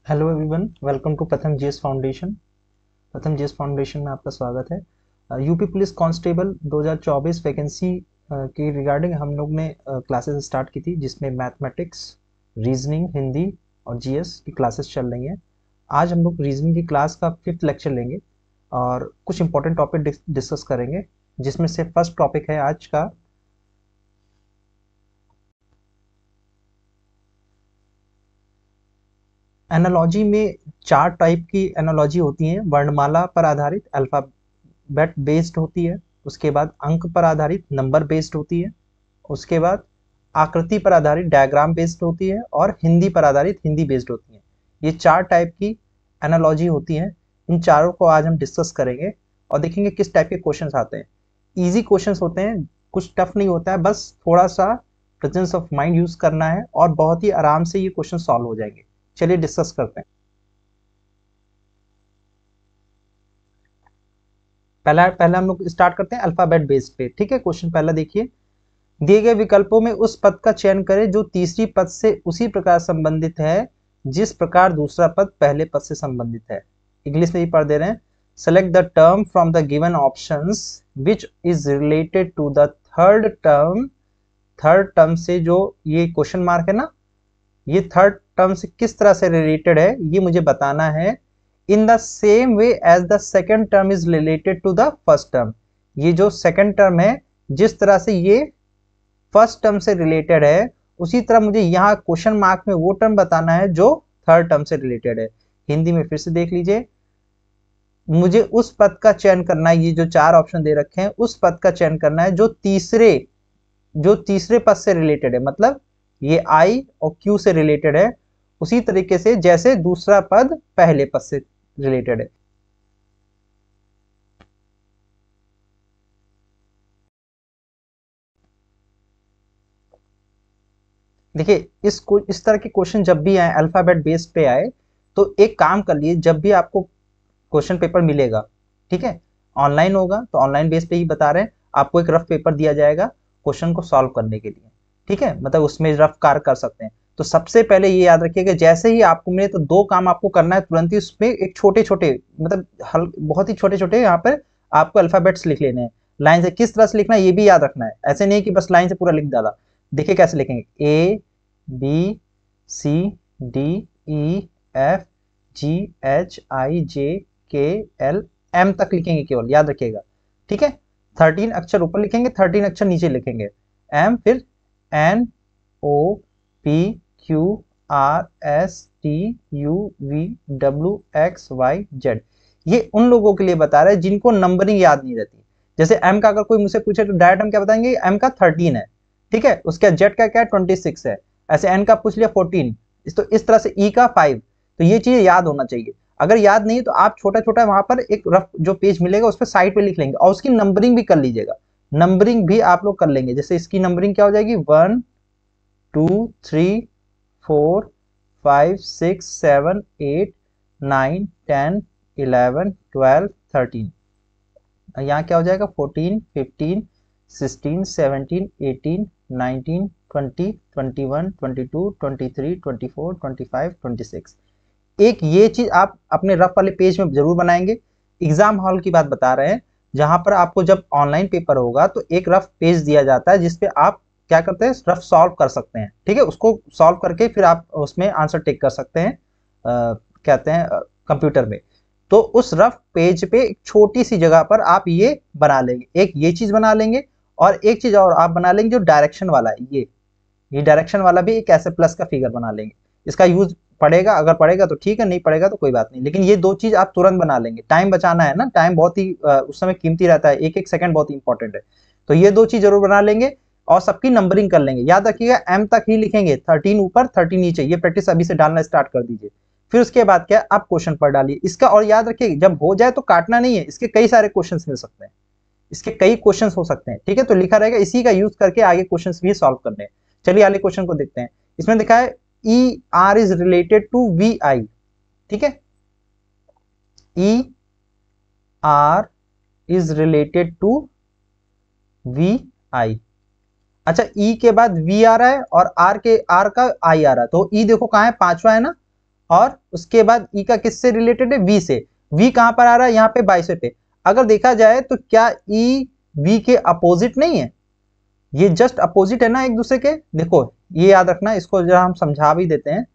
Hello everyone, welcome to प्रथम GS foundation. प्रथम GS foundation में आपका स्वागत है। यूपी पुलिस कांस्टेबल 2024 वैकेंसी की रिगार्डिंग हम लोग ने क्लासेस स्टार्ट की थी, जिसमें मैथमेटिक्स, रीजनिंग, हिंदी और जीएस की क्लासेस चल रही हैं। आज हम लोग रीजनिंग की क्लास का 5th लेक्चर लेंगे और कुछ इंपॉर्टेंट टॉपिक डिस्कस करेंगे, जिसमें से फर्स्ट टॉपिक है आज का एनालॉजी। में 4 टाइप की एनालॉजी होती हैं। वर्णमाला पर आधारित अल्फाबेट बेस्ड होती है, उसके बाद अंक पर आधारित नंबर बेस्ड होती है, उसके बाद आकृति पर आधारित डायग्राम बेस्ड होती है और हिंदी पर आधारित हिंदी बेस्ड होती है। ये 4 टाइप की एनालॉजी होती हैं। इन चारों को आज हम डिस्कस करेंगे और देखेंगे किस टाइप के क्वेश्चंस आते हैं। इजी क्वेश्चंस होते हैं, कुछ टफ नहीं होता है, बस थोड़ा सा प्रेजेंस ऑफ माइंड यूज करना है और बहुत ही आराम से ये क्वेश्चन सॉल्व हो जाएंगे। चलिए डिस्कस करते हैं। पहला पहला हम लोग स्टार्ट करते हैं अल्फाबेट बेस्ड पे। ठीक है, क्वेश्चन पहला देखिए। दिए गए विकल्पों में उस पद का चयन करें जो तीसरी पद से उसी प्रकार संबंधित है जिस प्रकार दूसरा पद पहले पद से संबंधित है। इंग्लिश में भी पढ़ दे रहे हैं। Select the term from the given options which is related to the third term. Third term से जो ये क्वेश्चन मार्क है ना, ये थर्ड टर्म से किस तरह से रिलेटेड है ये मुझे बताना है। In the same way as the second term is related to the first term. ये जो सेकेंड टर्म है, जिस तरह से ये फर्स्ट टर्म से रिलेटेड है, उसी तरह मुझे यहाँ क्वेश्चन मार्क में वो टर्म बताना है जो थर्ड टर्म से रिलेटेड है। हिंदी में फिर से देख लीजिए। मुझे उस पद का चयन करना है, ये जो 4 ऑप्शन दे रखे हैं, उस पद का चयन करना है जो तीसरे पद से रिलेटेड है। मतलब ये आई और क्यू से रिलेटेड है, उसी तरीके से जैसे दूसरा पद पहले पद से रिलेटेड है। देखिए, इस तरह के क्वेश्चन जब भी आए, अल्फाबेट बेस्ड पे आए, तो एक काम कर लिए, जब भी आपको क्वेश्चन पेपर मिलेगा, ठीक है, ऑनलाइन होगा तो ऑनलाइन बेस पे ही बता रहे हैं, आपको एक रफ पेपर दिया जाएगा क्वेश्चन को सॉल्व करने के लिए। ठीक है, मतलब उसमें रफ कार्य कर सकते हैं। तो सबसे पहले ये याद रखिएगा, जैसे ही आपको मिले तो 2 काम आपको करना है तुरंत ही। उसमें एक छोटे छोटे, मतलब बहुत ही छोटे छोटे यहाँ पर आपको अल्फाबेट्स लिख लेने हैं। लाइन से किस तरह से लिखना है ये भी याद रखना है, ऐसे नहीं कि बस लाइन से पूरा लिख डाला। देखिए कैसे लिखेंगे, ABCDEFGHIJKLM तक लिखेंगे केवल, याद रखिएगा। ठीक है, 13 अक्षर ऊपर लिखेंगे, 13 अक्षर नीचे लिखेंगे। एम, फिर NOPQRSTUVWXYZ। ये उन लोगों के लिए बता रहे हैं जिनको नंबरिंग याद नहीं रहती। जैसे एम का अगर कोई मुझसे पूछे तो डायरेक्ट हम क्या बताएंगे, एम का 13 है। ठीक है, उसके जेड का क्या है, 26 है। ऐसे एन का पूछ लिया 14, तो इस तरह से ई का 5। तो ये चीज याद होना चाहिए। अगर याद नहीं तो आप छोटा छोटा वहां पर एक रफ जो पेज मिलेगा उस पर साइड पे लिख लेंगे और उसकी नंबरिंग भी कर लीजिएगा। नंबरिंग भी आप लोग कर लेंगे। जैसे इसकी नंबरिंग क्या हो जाएगी, 1 2 3 4 5 6 7 8 9 10 11 12 13। यहाँ क्या हो जाएगा, 14 15 16 17 18 19 20 21 22 23 24 25 26। एक ये चीज आप अपने रफ वाले पेज में जरूर बनाएंगे। एग्जाम हॉल की बात बता रहे हैं, जहां पर आपको जब ऑनलाइन पेपर होगा तो एक रफ पेज दिया जाता है जिसपे आप क्या करते हैं, रफ सॉल्व कर सकते हैं। ठीक है, उसको सॉल्व करके फिर आप उसमें आंसर टिक कर सकते हैं, कहते हैं कंप्यूटर में। तो उस रफ पेज पे एक छोटी सी जगह पर आप ये बना लेंगे, एक ये चीज बना लेंगे और एक चीज और आप बना लेंगे जो डायरेक्शन वाला है। ये डायरेक्शन वाला भी एक ऐसे प्लस का फिगर बना लेंगे। इसका यूज पड़ेगा, अगर पड़ेगा तो ठीक है, नहीं पड़ेगा तो कोई बात नहीं, लेकिन ये 2 चीज आप तुरंत बना लेंगे। टाइम बचाना है ना, टाइम बहुत ही उस समय कीमती रहता है, एक एक सेकंड बहुत ही इंपॉर्टेंट है। तो ये 2 चीज जरूर बना लेंगे और सबकी नंबरिंग कर लेंगे। याद रखिएगा, एम तक ही लिखेंगे, 13 ऊपर 13 नीचे। ये प्रैक्टिस अभी से डालना स्टार्ट कर दीजिए। फिर उसके बाद क्या, आप क्वेश्चन पर डालिए इसका। और याद रखिए, जब हो जाए तो काटना नहीं है, इसके कई सारे क्वेश्चन मिल सकते हैं, इसके कई क्वेश्चंस हो सकते हैं। ठीक है, तो लिखा रहेगा, इसी का यूज करके आगे क्वेश्चंस भी सॉल्व करने हैं। चलिए अगले क्वेश्चन को देखते हैं। इसमें लिखा है E R is related to V I. ठीक है, E R is related to V I. अच्छा, ई के बाद वी आ रहा है और आर का आई आ रहा है, तो ई देखो कहां है, 5वां है ना, और उसके बाद ई का किससे रिलेटेड है, वी से। वी कहां पर आ रहा है, यहाँ पे 22वें पे। अगर देखा जाए तो क्या ई वी के अपोजिट नहीं है, ये जस्ट अपोजिट है ना एक दूसरे के। देखो ये याद रखना, इसको जरा हम समझा भी देते हैं।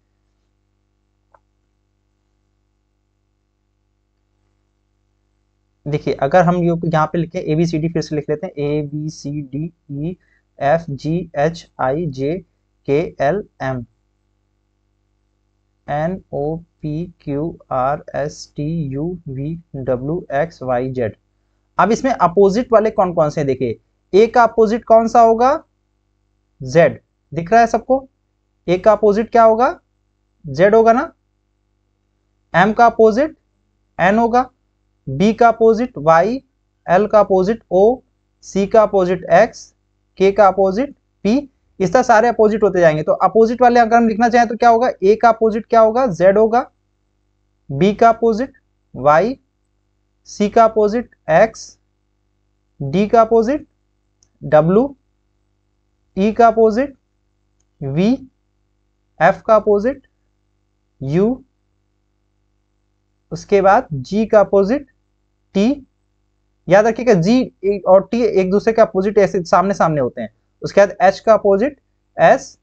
देखिए अगर हम यहाँ पे लिखे ए बी सी डी, फिर से लिख लेते हैं, A B C D E F G H I J K L M N O P Q R S T U V W X Y Z. अब इसमें अपोजिट वाले कौन कौन से हैं, देखिए ए का अपोजिट कौन सा होगा, जेड। दिख रहा है सबको, ए का अपोजिट क्या होगा, जेड होगा ना। एम का अपोजिट एन होगा, बी का अपोजिट वाई, एल का अपोजिट ओ, सी का अपोजिट एक्स, के का अपोजिट पी। इस तरह सारे अपोजिट होते जाएंगे। तो अपोजिट वाले अगर हम लिखना चाहें तो क्या होगा, ए का अपोजिट क्या होगा, जेड होगा, बी का अपोजिट वाई, सी का अपोजिट एक्स, डी का अपोजिट डब्ल्यू, ई का अपोजिट वी, एफ का अपोजिट यू, उसके बाद जी का अपोजिट टी। याद रखिएगा जी और टी एक दूसरे के अपोजिट ऐसे सामने सामने होते हैं। उसके बाद एच का अपोजिट एस,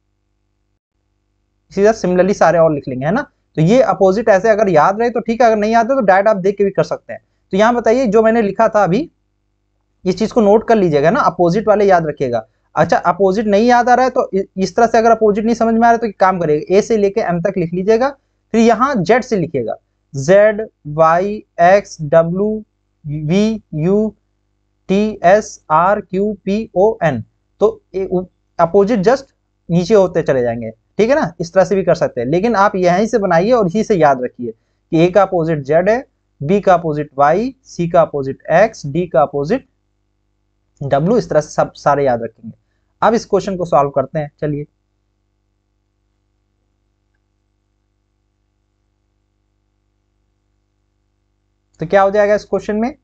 इसी तरह सिमिलरली सारे और लिख लेंगे, है ना। तो ये अपोजिट ऐसे अगर याद रहे तो ठीक है, अगर नहीं याद है तो डायरेक्ट आप देख के भी कर सकते हैं। तो यहां बताइए जो मैंने लिखा था अभी, इस चीज को नोट कर लीजिएगा ना, अपोजिट वाले याद रखिएगा। अच्छा अपोजिट नहीं याद आ रहा है तो इस तरह से अगर अपोजिट नहीं समझ में आ रहा है तो एक काम करिएगा, ए से लेके एम तक लिख लीजिएगा, फिर यहाँ जेड से लिखिएगा, Z Y X W V U T S R Q P O N. तो अपोजिट जस्ट नीचे होते चले जाएंगे, ठीक है ना। इस तरह से भी कर सकते हैं, लेकिन आप यहीं से बनाइए और इसी से याद रखिए कि ए का अपोजिट जेड है, बी का अपोजिट वाई, सी का अपोजिट एक्स, डी का अपोजिट डब्ल्यू। इस तरह से सब सारे याद रखेंगे। अब इस क्वेश्चन को सॉल्व करते हैं, चलिए। तो क्या हो जाएगा इस क्वेश्चन में,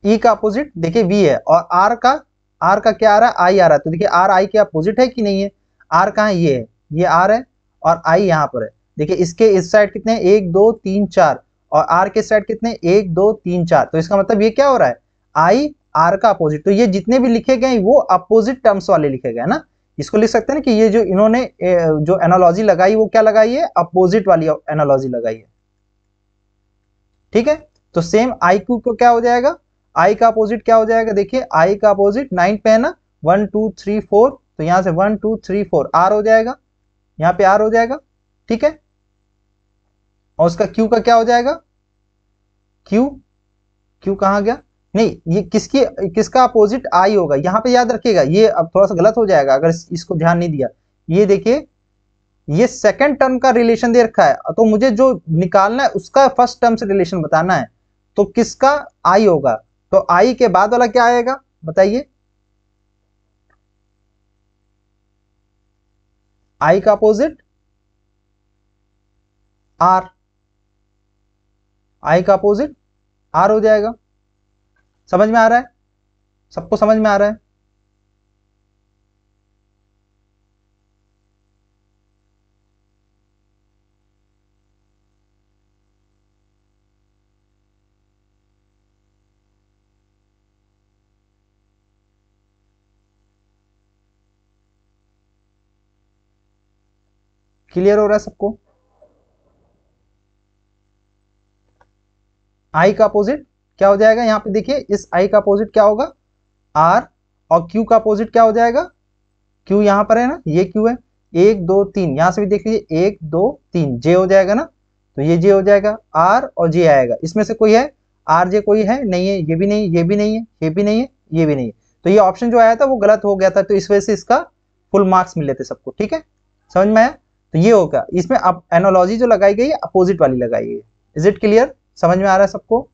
ई का अपोजिट देखिए वी है, और आर का क्या आ रहा है, आई आ रहा है। तो देखिए आर आई के अपोजिट है कि नहीं है, आर कहाँ है, ये है, ये आर है और आई यहाँ पर है। देखिए इसके इस साइड कितने, 1 2 3 4, और आर के साइड कितने, 1 2 3 4। तो इसका मतलब ये क्या हो रहा है, आई आर का अपोजिट। तो ये जितने भी लिखे गए वो अपोजिट टर्म्स वाले लिखे गए ना। इसको लिख सकते हैं ना कि ये जो इन्होंने जो एनालॉजी लगाई वो क्या लगाई है, अपोजिट वाली एनालॉजी लगाई है, ठीक है। तो सेम आई क्यू को क्या हो जाएगा, आई का अपोजिट क्या हो जाएगा, देखिए आई का अपोजिट 9 पे है ना, 1 2 3 4, तो यहां से 1 2 3 4 आर हो जाएगा, यहां पे आर हो जाएगा, ठीक है। और उसका क्यू का क्या हो जाएगा, क्यू, क्यू कहां गया, नहीं ये किसका अपोजिट आई होगा, यहां पे याद रखिएगा। ये अब थोड़ा सा गलत हो जाएगा अगर इसको ध्यान नहीं दिया। ये देखिए ये सेकंड टर्म का रिलेशन दे रखा है, तो मुझे जो निकालना है उसका फर्स्ट टर्म से रिलेशन बताना है। तो किसका आई होगा, तो आई के बाद वाला क्या आएगा बताइए, आई का अपोजिट आर, आई का अपोजिट आर हो जाएगा। समझ में आ रहा है, सबको समझ में आ रहा है। क्लियर हो रहा है सबको, आई का अपोजिट क्या हो जाएगा, यहां पे देखिए इस आई का अपोजिट क्या होगा, आर, और क्यू का अपोजिट क्या हो जाएगा, क्यू यहां पर है ना, ये क्यू है, 1 2 3, यहां से भी देख लीजिए 1 2 3, जे हो जाएगा ना। तो ये जे हो जाएगा, आर और जे आएगा, इसमें से कोई है, आर जे कोई है नहीं है, ये भी नहीं, ये भी नहीं है, ये भी नहीं है, ये भी नहीं है। तो ये ऑप्शन जो आया था वो गलत हो गया था, तो इस वजह से इसका फुल मार्क्स मिले थे सबको, ठीक है। समझ में आया, तो ये होगा इसमें। अब एनोलॉजी जो लगाई गई है अपोजिट वाली लगाई गई है। इज इट क्लियर, समझ में आ रहा है सबको।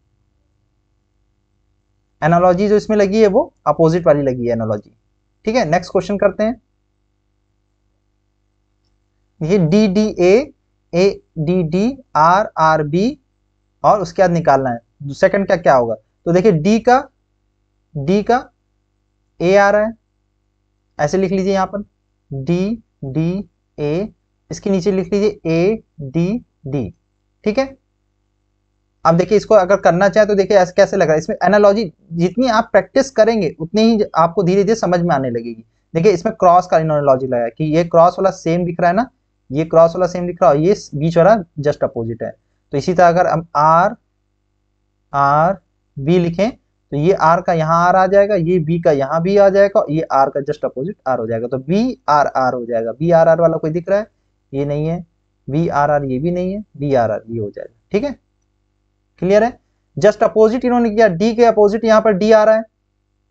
एनालॉजी जो इसमें लगी है वो अपोजिट वाली लगी है एनालॉजी, ठीक है। नेक्स्ट क्वेश्चन करते हैं। ये D D A D D R R B, और उसके बाद निकालना है सेकंड का क्या होगा। तो देखिए डी का ए आ रहा है, ऐसे लिख लीजिए यहां पर, डी डी ए इसके नीचे लिख लीजिए ए डी डी, ठीक है। अब देखिए इसको अगर करना चाहे तो देखिए ऐसे कैसे लग रहा है, इसमें एनालॉजी जितनी आप प्रैक्टिस करेंगे उतनी ही आपको धीरे धीरे समझ में आने लगेगी। देखिए इसमें क्रॉस का एनालॉजी लगाया कि ये क्रॉस वाला सेम दिख रहा है ना, ये क्रॉस वाला सेम दिख रहा है, ये बीच वाला जस्ट अपोजिट है। तो इसी तरह अगर हम आर आर बी लिखें तो ये आर का यहाँ आर आ जाएगा, ये बी का यहाँ बी आ जाएगा, ये आर का जस्ट अपोजिट आर हो जाएगा। तो बी आर आर हो जाएगा। बी आर आर वाला कोई दिख रहा है? ये नहीं है। बी आर आर ये भी नहीं है। बी आर आर ये हो जाएगा, ठीक है, क्लियर है। जस्ट अपोजिट इन्होंने किया, डी के अपोजिट यहाँ पर डी आ रहा है,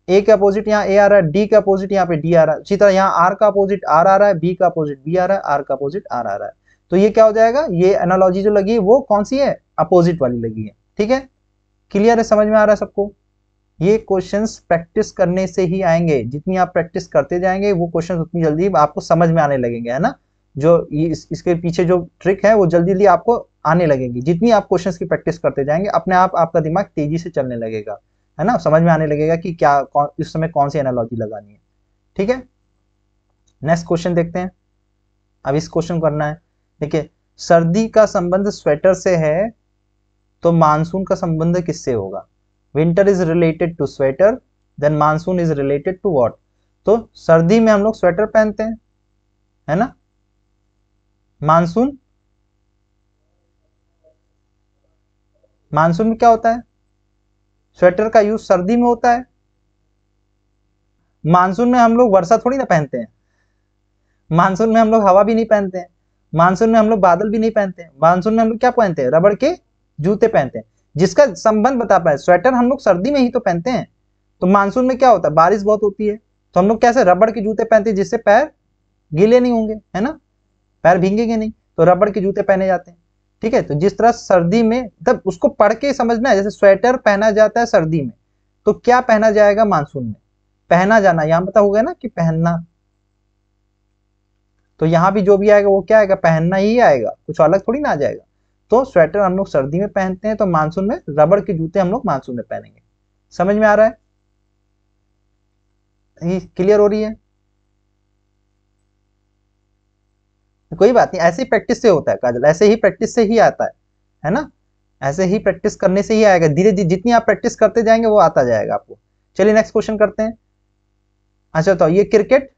ए के अपोजिट यहाँ ए आ रहा है, डी के अपोजिट यहाँ पे डी आ रहा है। इसी तरह यहाँ आर का अपोजिट आर आ रहा है, बी का अपोजिट बी आ रहा है, आर का अपोजिट आर आ रहा है। तो ये क्या हो जाएगा, ये एनालॉजी जो लगी है वो कौन सी है, अपोजिट वाली लगी है, ठीक है, क्लियर है, समझ में आ रहा है सबको। ये क्वेश्चंस प्रैक्टिस करने से ही आएंगे, जितनी आप प्रैक्टिस करते जाएंगे वो क्वेश्चंस उतनी जल्दी आपको समझ में आने लगेंगे, है ना। जो इसके पीछे जो ट्रिक है वो जल्दी जल्दी आपको आने लगेगी। जितनी आप क्वेश्चंस की प्रैक्टिस करते जाएंगे अपने आप आपका दिमाग तेजी से चलने लगेगा, है ना, समझ में आने लगेगा कि क्या इस समय कौन सी एनालॉजी लगानी है, ठीक है। नेक्स्ट क्वेश्चन देखते हैं। अब इस क्वेश्चन को करना है, देखिए सर्दी का संबंध स्वेटर से है तो मानसून का संबंध किससे होगा। Winter is related to sweater, then monsoon is related to what. तो सर्दी में हम लोग स्वेटर पहनते हैं, है ना। मानसून, मानसून में क्या होता है, स्वेटर का यूज सर्दी में होता है। मानसून में हम लोग वर्षा थोड़ी ना पहनते हैं, मानसून में हम लोग हवा भी नहीं पहनते हैं, मानसून में हम लोग बादल भी नहीं पहनते हैं। मानसून में हम लोग क्या पहनते हैं, रबड़ के जूते पहनते हैं। जिसका संबंध बता पाए, स्वेटर हम लोग सर्दी में ही तो पहनते हैं। तो मानसून में क्या होता है, बारिश बहुत होती है, तो हम लोग कैसे रबड़ के जूते पहनते हैं जिससे पैर गीले नहीं होंगे, है ना, पैर भींगेंगे नहीं, तो रबड़ के जूते पहने जाते हैं, ठीक है। तो जिस तरह सर्दी में, तब उसको पढ़ के समझना है, जैसे स्वेटर पहना जाता है सर्दी में, तो क्या पहना जाएगा मानसून में, पहना जाना, यहां पता होगा ना कि पहनना, तो यहां भी जो भी आएगा वो क्या आएगा, पहनना ही आएगा, कुछ अलग थोड़ी ना आ जाएगा। तो स्वेटर हम लोग सर्दी में पहनते हैं, तो मानसून में रबड़ के जूते हम लोग मानसून में पहनेंगे। समझ में आ रहा है, क्लियर हो रही है। कोई बात नहीं, ऐसे ही प्रैक्टिस से होता है काजल, ऐसे ही प्रैक्टिस से ही आता है ना, ऐसे ही प्रैक्टिस करने से ही आएगा, धीरे धीरे जितनी आप प्रैक्टिस करते जाएंगे वो आता जाएगा आपको। चलिए नेक्स्ट क्वेश्चन करते हैं। अच्छा तो ये क्रिकेट,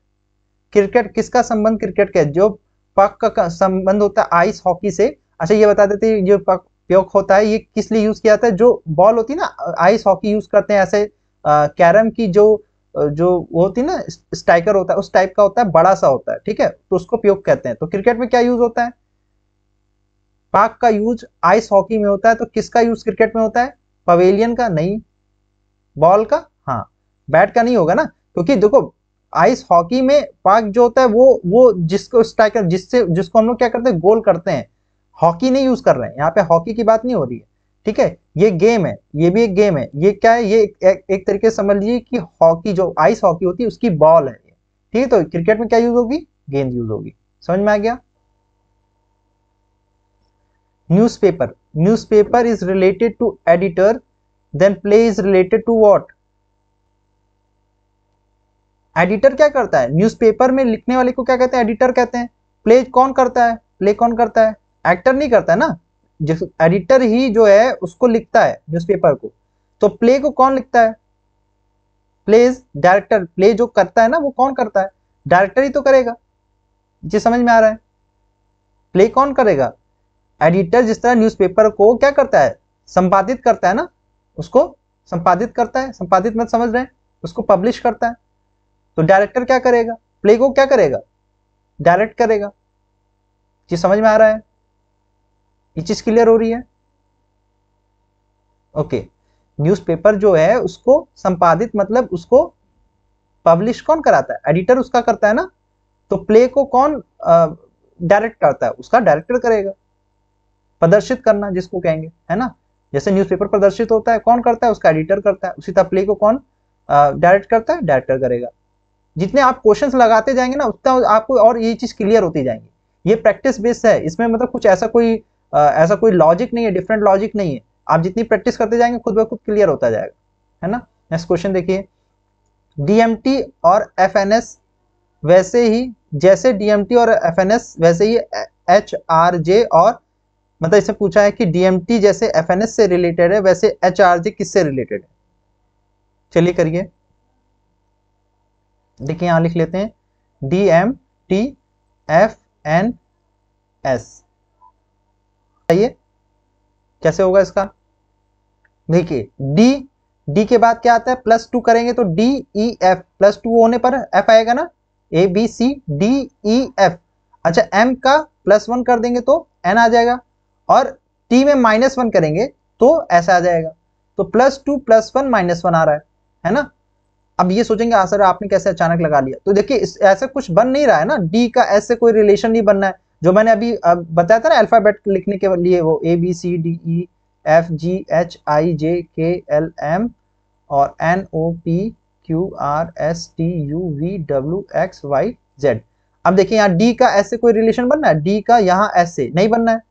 क्रिकेट किसका संबंध क्रिकेट का, जो पक का संबंध होता है आइस हॉकी से। अच्छा ये बता देते हैं, जो पक पक होता है ये किस लिए यूज किया जाता है, जो बॉल होती है ना, आइस हॉकी यूज करते हैं ऐसे, कैरम की जो जो वो होती है ना, स्ट्राइकर होता है उस टाइप का होता है, बड़ा सा होता है, ठीक है, तो उसको पयोग कहते हैं। तो क्रिकेट में क्या यूज होता है, पाक का यूज आइस हॉकी में होता है, तो किसका यूज क्रिकेट में होता है, पवेलियन का, नहीं, बॉल का, हाँ, बैट का नहीं होगा ना, क्योंकि देखो आइस हॉकी में पाक जो होता है वो जिसको स्ट्राइकर, जिसको हम लोग क्या करते हैं, गोल करते हैं, हॉकी नहीं यूज कर रहे हैं यहाँ पे, हॉकी की बात नहीं हो रही है, ठीक है, ये गेम है, ये भी एक गेम है, ये क्या है, ये एक तरीके से समझ लीजिए कि हॉकी जो आइस हॉकी होती है उसकी बॉल है, ठीक है। तो क्रिकेट में क्या यूज होगी, गेंद यूज होगी, समझ में आ गया। Newspaper, newspaper is related to editor, then play is related to what. Editor क्या करता है, न्यूज़पेपर में लिखने वाले को क्या कहते हैं, एडिटर कहते हैं। प्ले कौन करता है, प्ले कौन करता है, एक्टर नहीं करता है ना, जिस एडिटर ही जो है उसको लिखता है न्यूज़पेपर को। तो प्ले को कौन लिखता है, प्लेज डायरेक्टर, प्ले जो करता है ना वो कौन करता है, डायरेक्टर ही तो करेगा, जी समझ में आ रहा है। प्ले कौन करेगा, एडिटर, जिस तरह न्यूज़पेपर को क्या करता है, संपादित करता है ना, उसको संपादित करता है, संपादित मत समझ रहे हैं, उसको पब्लिश करता है। तो डायरेक्टर क्या करेगा, प्ले को क्या करेगा, डायरेक्ट करेगा, जी समझ में आ रहा है, ये चीज क्लियर हो रही है। ओके, न्यूज़पेपर जो है उसको संपादित मतलब उसको पब्लिश कौन कराता है, एडिटर उसका करता है ना। तो प्ले को कौन डायरेक्ट करता है, उसका डायरेक्टर करेगा, प्रदर्शित करना जिसको कहेंगे, है ना। जैसे न्यूज़पेपर प्रदर्शित होता है कौन करता है, उसका एडिटर करता है, उसी तरह प्ले को कौन डायरेक्ट करता है, डायरेक्टर करेगा। जितने आप क्वेश्चंस लगाते जाएंगे ना उतना आपको और ये चीज क्लियर होती जाएंगी। ये प्रैक्टिस बेस्ड है, इसमें मतलब कुछ ऐसा कोई लॉजिक नहीं है, डिफरेंट लॉजिक नहीं है। आप जितनी प्रैक्टिस करते जाएंगे खुद ब खुद क्लियर होता जाएगा, है ना। नेक्स्ट क्वेश्चन देखिए, डीएमटी और एफएनएस वैसे ही जैसे डीएमटी और एफएनएस वैसे ही एचआरजे, और मतलब इससे पूछा है कि डीएमटी जैसे एफएनएस से रिलेटेड है वैसे एचआरजे किससे रिलेटेड है। चलिए करिए, देखिए यहां लिख लेते हैं डीएमटी एफएनएस। बताइए कैसे होगा इसका। देखिए डी, डी के बाद क्या आता है, +2 करेंगे तो डी ई एफ, +2 होने पर एफ आएगा ना, A B C D E F. अच्छा एम का +1 कर देंगे तो एन आ जाएगा, और टी में -1 करेंगे तो ऐसा आ जाएगा। तो +2 +1 -1 आ रहा है ना। अब ये सोचेंगे सर आपने कैसे अचानक लगा लिया, तो देखिए ऐसे कुछ बन नहीं रहा है ना, डी का एस से कोई रिलेशन नहीं बनना है। जो मैंने अभी बताया था ना अल्फाबेट लिखने के लिए, वो A B C D E F G H I J K L M और N O P Q R S T U V W X Y Z. अब देखिए यहाँ डी का एस से कोई रिलेशन बनना है, डी का यहाँ एस से नहीं बनना है,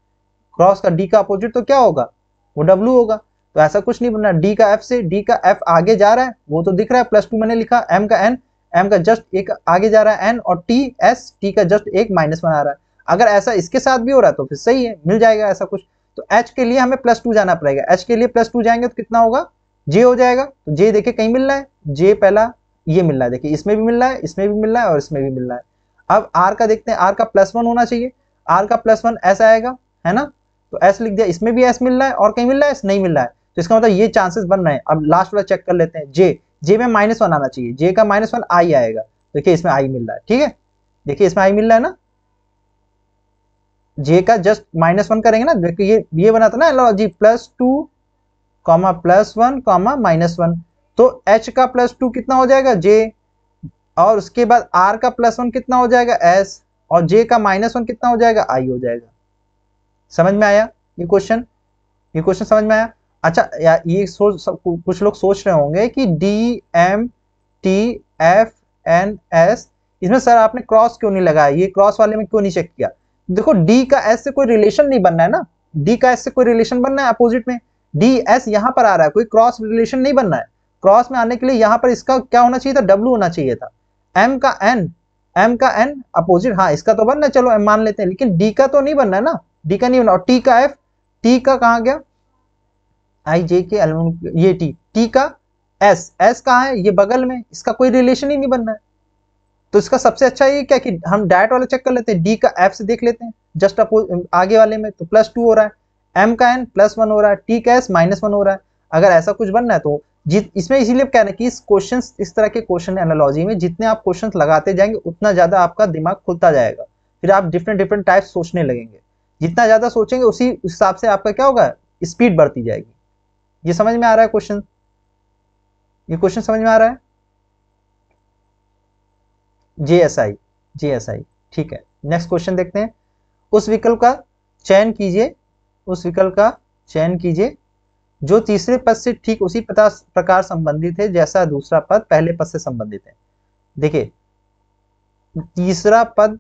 क्रॉस का डी का अपोजिट तो क्या होगा, वो डब्ल्यू होगा। तो ऐसा कुछ नहीं बनना, डी का एफ से, डी का एफ आगे जा रहा है वो तो दिख रहा है, +2 मैंने लिखा, एम का एन, एम का जस्ट एक आगे जा रहा है एन, और टी एस, टी का जस्ट एक -1 आ रहा है। अगर ऐसा इसके साथ भी हो रहा है तो फिर सही है, मिल जाएगा ऐसा कुछ। तो एच के लिए हमें +2 जाना पड़ेगा, एच के लिए +2 जाएंगे तो कितना होगा, जे हो जाएगा। तो जे देखिए कहीं मिल रहा है, जे पहला ये मिल रहा है, देखिए इसमें भी मिल रहा है, इसमें भी मिल रहा है, और इसमें भी मिल रहा है। अब आर का देखते हैं, आर का +1 होना चाहिए, आर का +1 ऐसा आएगा, है ना। तो एस लिख दिया, इसमें भी एस मिल रहा है और कहीं मिल रहा है एस नहीं मिल रहा है, तो इसका मतलब ये चांसेस बन रहे हैं। अब लास्ट वाला चेक कर लेते हैं, जे, जे में -1 आना चाहिए, जे का -1 आई आएगा, देखिए इसमें आई मिल रहा है, ठीक है, देखिए इसमें आई मिल रहा है ना, जे का जस्ट -1 करेंगे ना, देखिए ये बना था ना एनालॉजी, +2 +1 -1, तो एच का +2 कितना हो जाएगा, जे, और उसके बाद आर का +1 कितना हो जाएगा, एस, और जे का -1 कितना हो जाएगा, आई हो जाएगा। समझ में आया ये क्वेश्चन, ये क्वेश्चन समझ में आया। अच्छा ये कुछ लोग सोच रहे होंगे कि D M T F N S, इसमें सर आपने क्रॉस क्यों नहीं लगाया, ये क्रॉस वाले में क्यों नहीं चेक किया। देखो डी का एस से कोई रिलेशन नहीं बनना है ना, डी का एस से कोई रिलेशन बनना है अपोजिट में, डी एस यहां पर आ रहा है, कोई क्रॉस रिलेशन नहीं बनना है। क्रॉस में आने के लिए यहां पर इसका क्या होना चाहिए था, डब्ल्यू होना चाहिए था। एम का एन, एम का एन अपोजिट, हाँ इसका तो बनना है, चलो एम मान लेते हैं, लेकिन डी का तो नहीं बनना है ना, डी का नहीं बनना। और टी का एफ, टी का कहां गया, आई जे के एल, ये टी, टी का एस, एस कहाँ है, ये बगल में, इसका कोई रिलेशन ही नहीं बनना है। तो इसका सबसे अच्छा ये क्या कि हम डायरेक्ट वाला चेक कर लेते हैं, डी का एफ से देख लेते हैं, जस्ट आगे वाले में तो +2 हो रहा है, एम का एन +1 हो रहा है, टी का एस -1 हो रहा है। अगर ऐसा कुछ बनना है तो जित इसमें इसीलिए कह रहे हैं कि इस क्वेश्चन, इस तरह के क्वेश्चन एनालॉजी में जितने आप क्वेश्चन लगाते जाएंगे उतना ज्यादा आपका दिमाग खुलता जाएगा, फिर आप डिफरेंट डिफरेंट टाइप सोचने लगेंगे। जितना ज्यादा सोचेंगे उसी हिसाब से आपका क्या होगा, स्पीड बढ़ती जाएगी। ये समझ में आ रहा है क्वेश्चन, ये क्वेश्चन समझ में आ रहा है, जेएसआई, जेएसआई, ठीक है। नेक्स्ट क्वेश्चन देखते हैं, उस विकल्प का चयन कीजिए, उस विकल्प का चयन कीजिए जो तीसरे पद से ठीक उसी प्रकार संबंधित है जैसा दूसरा पद पहले पद से संबंधित है। देखिए तीसरा पद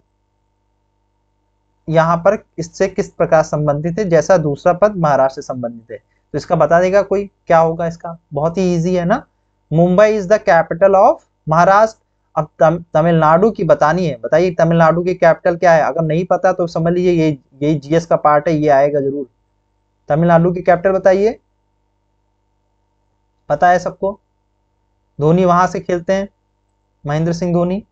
यहां पर इससे किस प्रकार संबंधित है जैसा दूसरा पद महाराष्ट्र से संबंधित है, तो इसका बता देगा कोई, क्या होगा इसका, बहुत ही इजी है ना। Mumbai is the capital of Maharashtra. अब तमिलनाडु की बतानी है, बताइए तमिलनाडु की कैपिटल क्या है, अगर नहीं पता तो समझ लीजिए ये जीएस का पार्ट है, ये आएगा जरूर। तमिलनाडु की कैपिटल बताइए, पता है सबको, धोनी वहां से खेलते हैं, महेंद्र सिंह धोनी,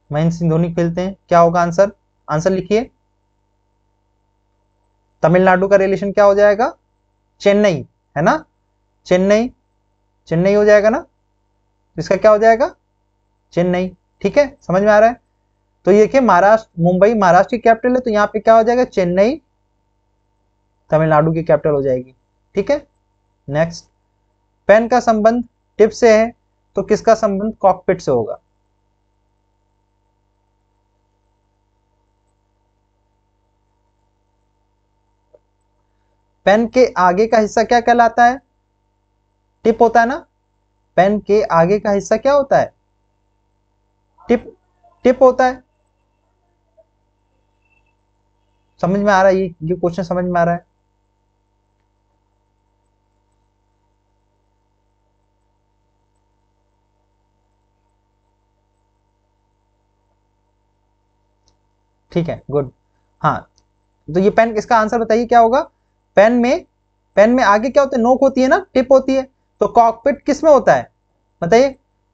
महेंद्र सिंह धोनी खेलते हैं, क्या होगा आंसर, आंसर लिखिए। तमिलनाडु का रिलेशन क्या हो जाएगा, चेन्नई, है ना, चेन्नई, चेन्नई हो जाएगा ना, तो इसका क्या हो जाएगा, चेन्नई, ठीक है, समझ में आ रहा है। तो ये देखिए महाराष्ट्र, मुंबई महाराष्ट्र की कैपिटल है, तो यहाँ पे क्या हो जाएगा, चेन्नई तमिलनाडु की कैपिटल हो जाएगी, ठीक है। नेक्स्ट, पेन का संबंध टिप से है तो किसका संबंध कॉकपिट से होगा, पेन के आगे का हिस्सा क्या कहलाता है, टिप होता है ना, पेन के आगे का हिस्सा क्या होता है, टिप, टिप होता है। समझ में आ रहा है, ये क्वेश्चन समझ में आ रहा है। ठीक है, गुड। हाँ, तो ये पेन, इसका आंसर बताइए क्या होगा। पेन में आगे क्या होता है, नोक होती है ना, टिप होती है। तो कॉकपिट किस में होता है बताइए,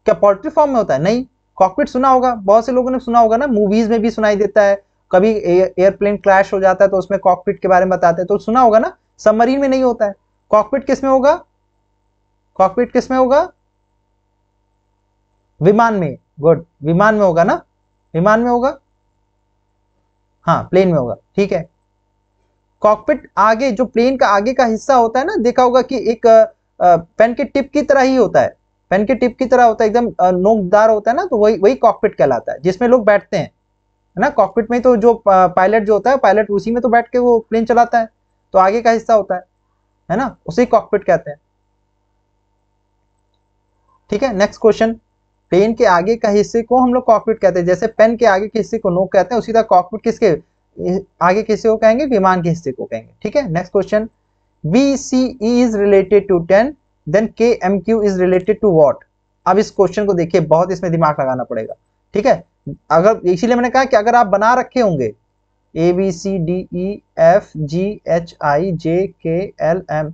क्या पोल्ट्री फॉर्म में होता है? नहीं। कॉकपिट सुना होगा, बहुत से लोगों ने सुना होगा ना, मूवीज में भी सुनाई देता है, कभी एयरप्लेन क्रैश हो जाता है तो उसमें कॉकपिट के बारे में बताते हैं, तो सुना होगा ना। सबमरीन में नहीं होता है। कॉकपिट किस में होगा, कॉकपिट किस में होगा, विमान में। गुड, विमान में होगा ना, विमान में होगा, हाँ प्लेन में होगा, ठीक है। कॉकपिट आगे जो प्लेन का आगे का हिस्सा होता है ना, देखा होगा कि एक पेन के टिप की तरह ही होता है, पेन के टिप की तरह होता है, एकदम नोकदार होता है ना, तो वही वही कॉकपिट कहलाता है, जिसमें लोग बैठते हैं, है ना। कॉकपिट में तो जो पायलट जो होता है, पायलट उसी में तो बैठ के वो प्लेन चलाता है, तो आगे का हिस्सा होता है ना, उसे कॉकपिट कहते हैं। ठीक है, नेक्स्ट क्वेश्चन। पेन के आगे का हिस्से को हम लोग कॉकपिट कहते हैं, जैसे पेन के आगे के हिस्से को नोक कहते हैं, उसी तरह कॉकपिट किसके आगे के हिस्से को कहेंगे, विमान के हिस्से को कहेंगे। ठीक है, next question. BCE is related to 10, then KMQ is related to what? अब इस क्वेश्चन को देखिए, बहुत इसमें दिमाग लगाना पड़ेगा। ठीक है, अगर इसीलिए मैंने कहा कि अगर आप बना रखे होंगे ABCDEFGHIJKLM,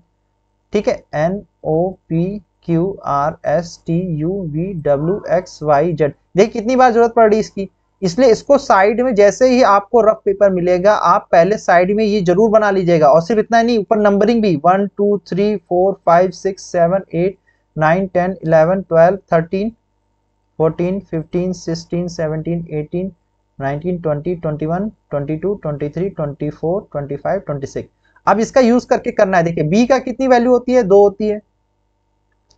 ठीक है, NOPQRSTUVWXYZ, देखिए कितनी बार जरूरत पड़ रही इसकी, इसलिए इसको साइड में जैसे ही आपको रफ पेपर मिलेगा, आप पहले साइड में ये जरूर बना लीजिएगा। और सिर्फ इतना ही नहीं, ऊपर नंबरिंग भी 1 2 3 4 5 6 7 8 9 10 11 12 13 14 15 16 17 18 19 20 21 22 23 24 25 26। अब इसका यूज करके करना है। देखिए बी का कितनी वैल्यू होती है, 2 होती है।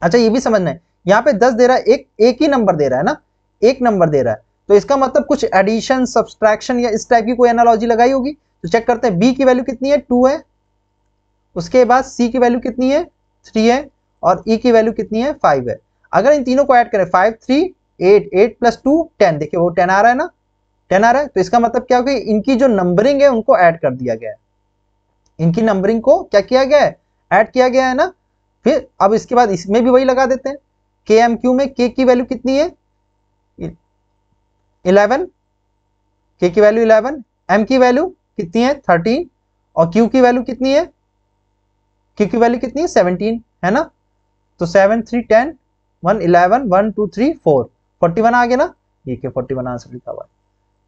अच्छा ये भी समझना है, यहाँ पे 10 दे रहा है, एक ही नंबर दे रहा है ना, एक नंबर दे रहा है, तो इसका मतलब कुछ एडिशन सब्सट्रैक्शन या इस टाइप की कोई एनालॉजी लगाई होगी। तो चेक करते हैं, बी की वैल्यू कितनी है, 2 है, उसके बाद सी की वैल्यू कितनी है, 3 है, और ई की वैल्यू कितनी है, 5 है। अगर इन तीनों को ऐड करें, 5 3 8 8 प्लस 2 10, देखिए वो 10 आ रहा है ना, 10 आ रहा है। तो इसका मतलब क्या होगा, इनकी जो नंबरिंग है उनको ऐड कर दिया गया है, इनकी नंबरिंग को क्या किया गया है, ऐड किया गया है ना। फिर अब इसके बाद इसमें भी वही लगा देते हैं, के एम क्यू में के की वैल्यू कितनी है, 11, के की वैल्यू 11, एम की वैल्यू कितनी है, 13, और क्यू की वैल्यू कितनी है, क्यू की वैल्यू कितनी है, 17, है ना। तो 7 3 10 1 11 1 2 3 4 41 आ गया ना, ये क्या 41 आंसर लिखा हुआ है।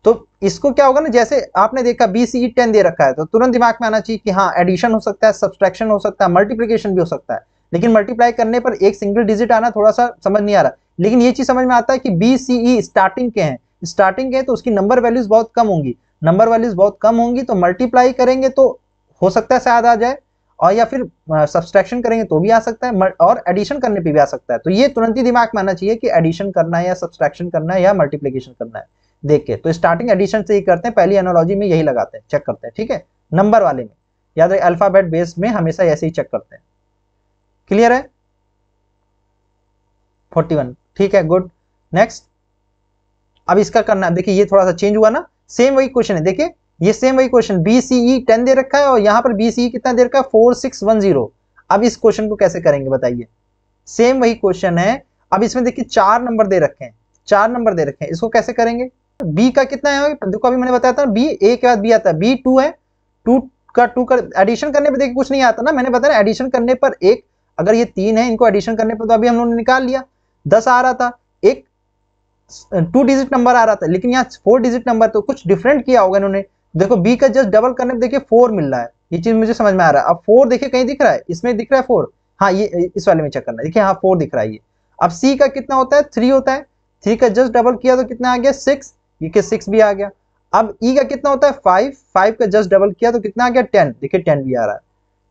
तो इसको क्या होगा ना, जैसे आपने देखा BCE 10 दे रखा है, तो तुरंत दिमाग में आना चाहिए कि हाँ एडिशन हो सकता है, सब्सट्रैक्शन हो सकता है, मल्टीप्लिकेशन भी हो सकता है। लेकिन मल्टीप्लाई करने पर एक सिंगल डिजिट आना थोड़ा सा समझ नहीं आ रहा, लेकिन ये चीज समझ में आता है कि BCE स्टार्टिंग के हैं, स्टार्टिंग के हैं, तो उसकी नंबर वैल्यूज बहुत कम होंगी, नंबर वैल्यूज बहुत कम होंगी, तो मल्टीप्लाई करेंगे तो हो सकता है शायद आ जाए, और या फिर सब्सट्रैक्शन करेंगे तो भी आ सकता है, और एडिशन करने पे भी आ सकता है। तो ये तुरंत ही दिमाग में आना चाहिए कि एडिशन करना है या सब्सट्रैक्शन करना है या मल्टीप्लिकेशन करना है। देख के तो स्टार्टिंग एडिशन से ही करते हैं, पहली एनालॉजी में यही लगाते हैं, चेक करते हैं। ठीक है, नंबर वाले में याद रहे, अल्फाबेट बेस में हमेशा ऐसे ही चेक करते हैं। क्लियर है, 41, ठीक है, गुड। नेक्स्ट, अब इसका करना है, देखिए ये थोड़ा सा चेंज हुआ ना, सेम वही क्वेश्चन है, देखिए ये सेम वही क्वेश्चन, BCE 10 दे रखा है, और यहां पर BCE कितना दे रखा है, 4610। अब इस क्वेश्चन को कैसे करेंगे बताइए, सेम वही क्वेश्चन है। अब इसमें देखिए 4 नंबर दे रखे हैं, 4 नंबर दे रखे हैं, इसको कैसे करेंगे। बी का कितना है, देखो अभी मैंने बताया था, बी ए के बाद बी आता है, बी 2 है, 2 का एडिशन करने पर देखिए कुछ नहीं आता ना, मैंने बताया एडिशन करने पर एक, अगर ये 3 है, इनको एडिशन करने पर तो अभी हम लोगों ने निकाल लिया, 10 आ रहा था, एक 2 डिजिट नंबर आ रहा था, लेकिन यहाँ 4 डिजिट नंबर, तो कुछ डिफरेंट किया होगा इन्होंने। देखो बी का जस्ट डबल करने पर देखिए 4 मिल रहा है, ये चीज मुझे समझ में आ रहा है। अब 4 देखिए कहीं दिख रहा है, इसमें दिख रहा है 4, हाँ ये इस वाले में चेक करना है, देखिए हाँ 4 दिख रहा है ये। अब सी का कितना होता है, 3 होता है, 3 का जस्ट डबल किया तो कितना आ गया, 6, ये के 6 भी आ गया। अब ई का कितना होता है, 5, 5 का जस्ट डबल किया तो कितना आ गया, 10, देखिए 10 भी आ रहा है।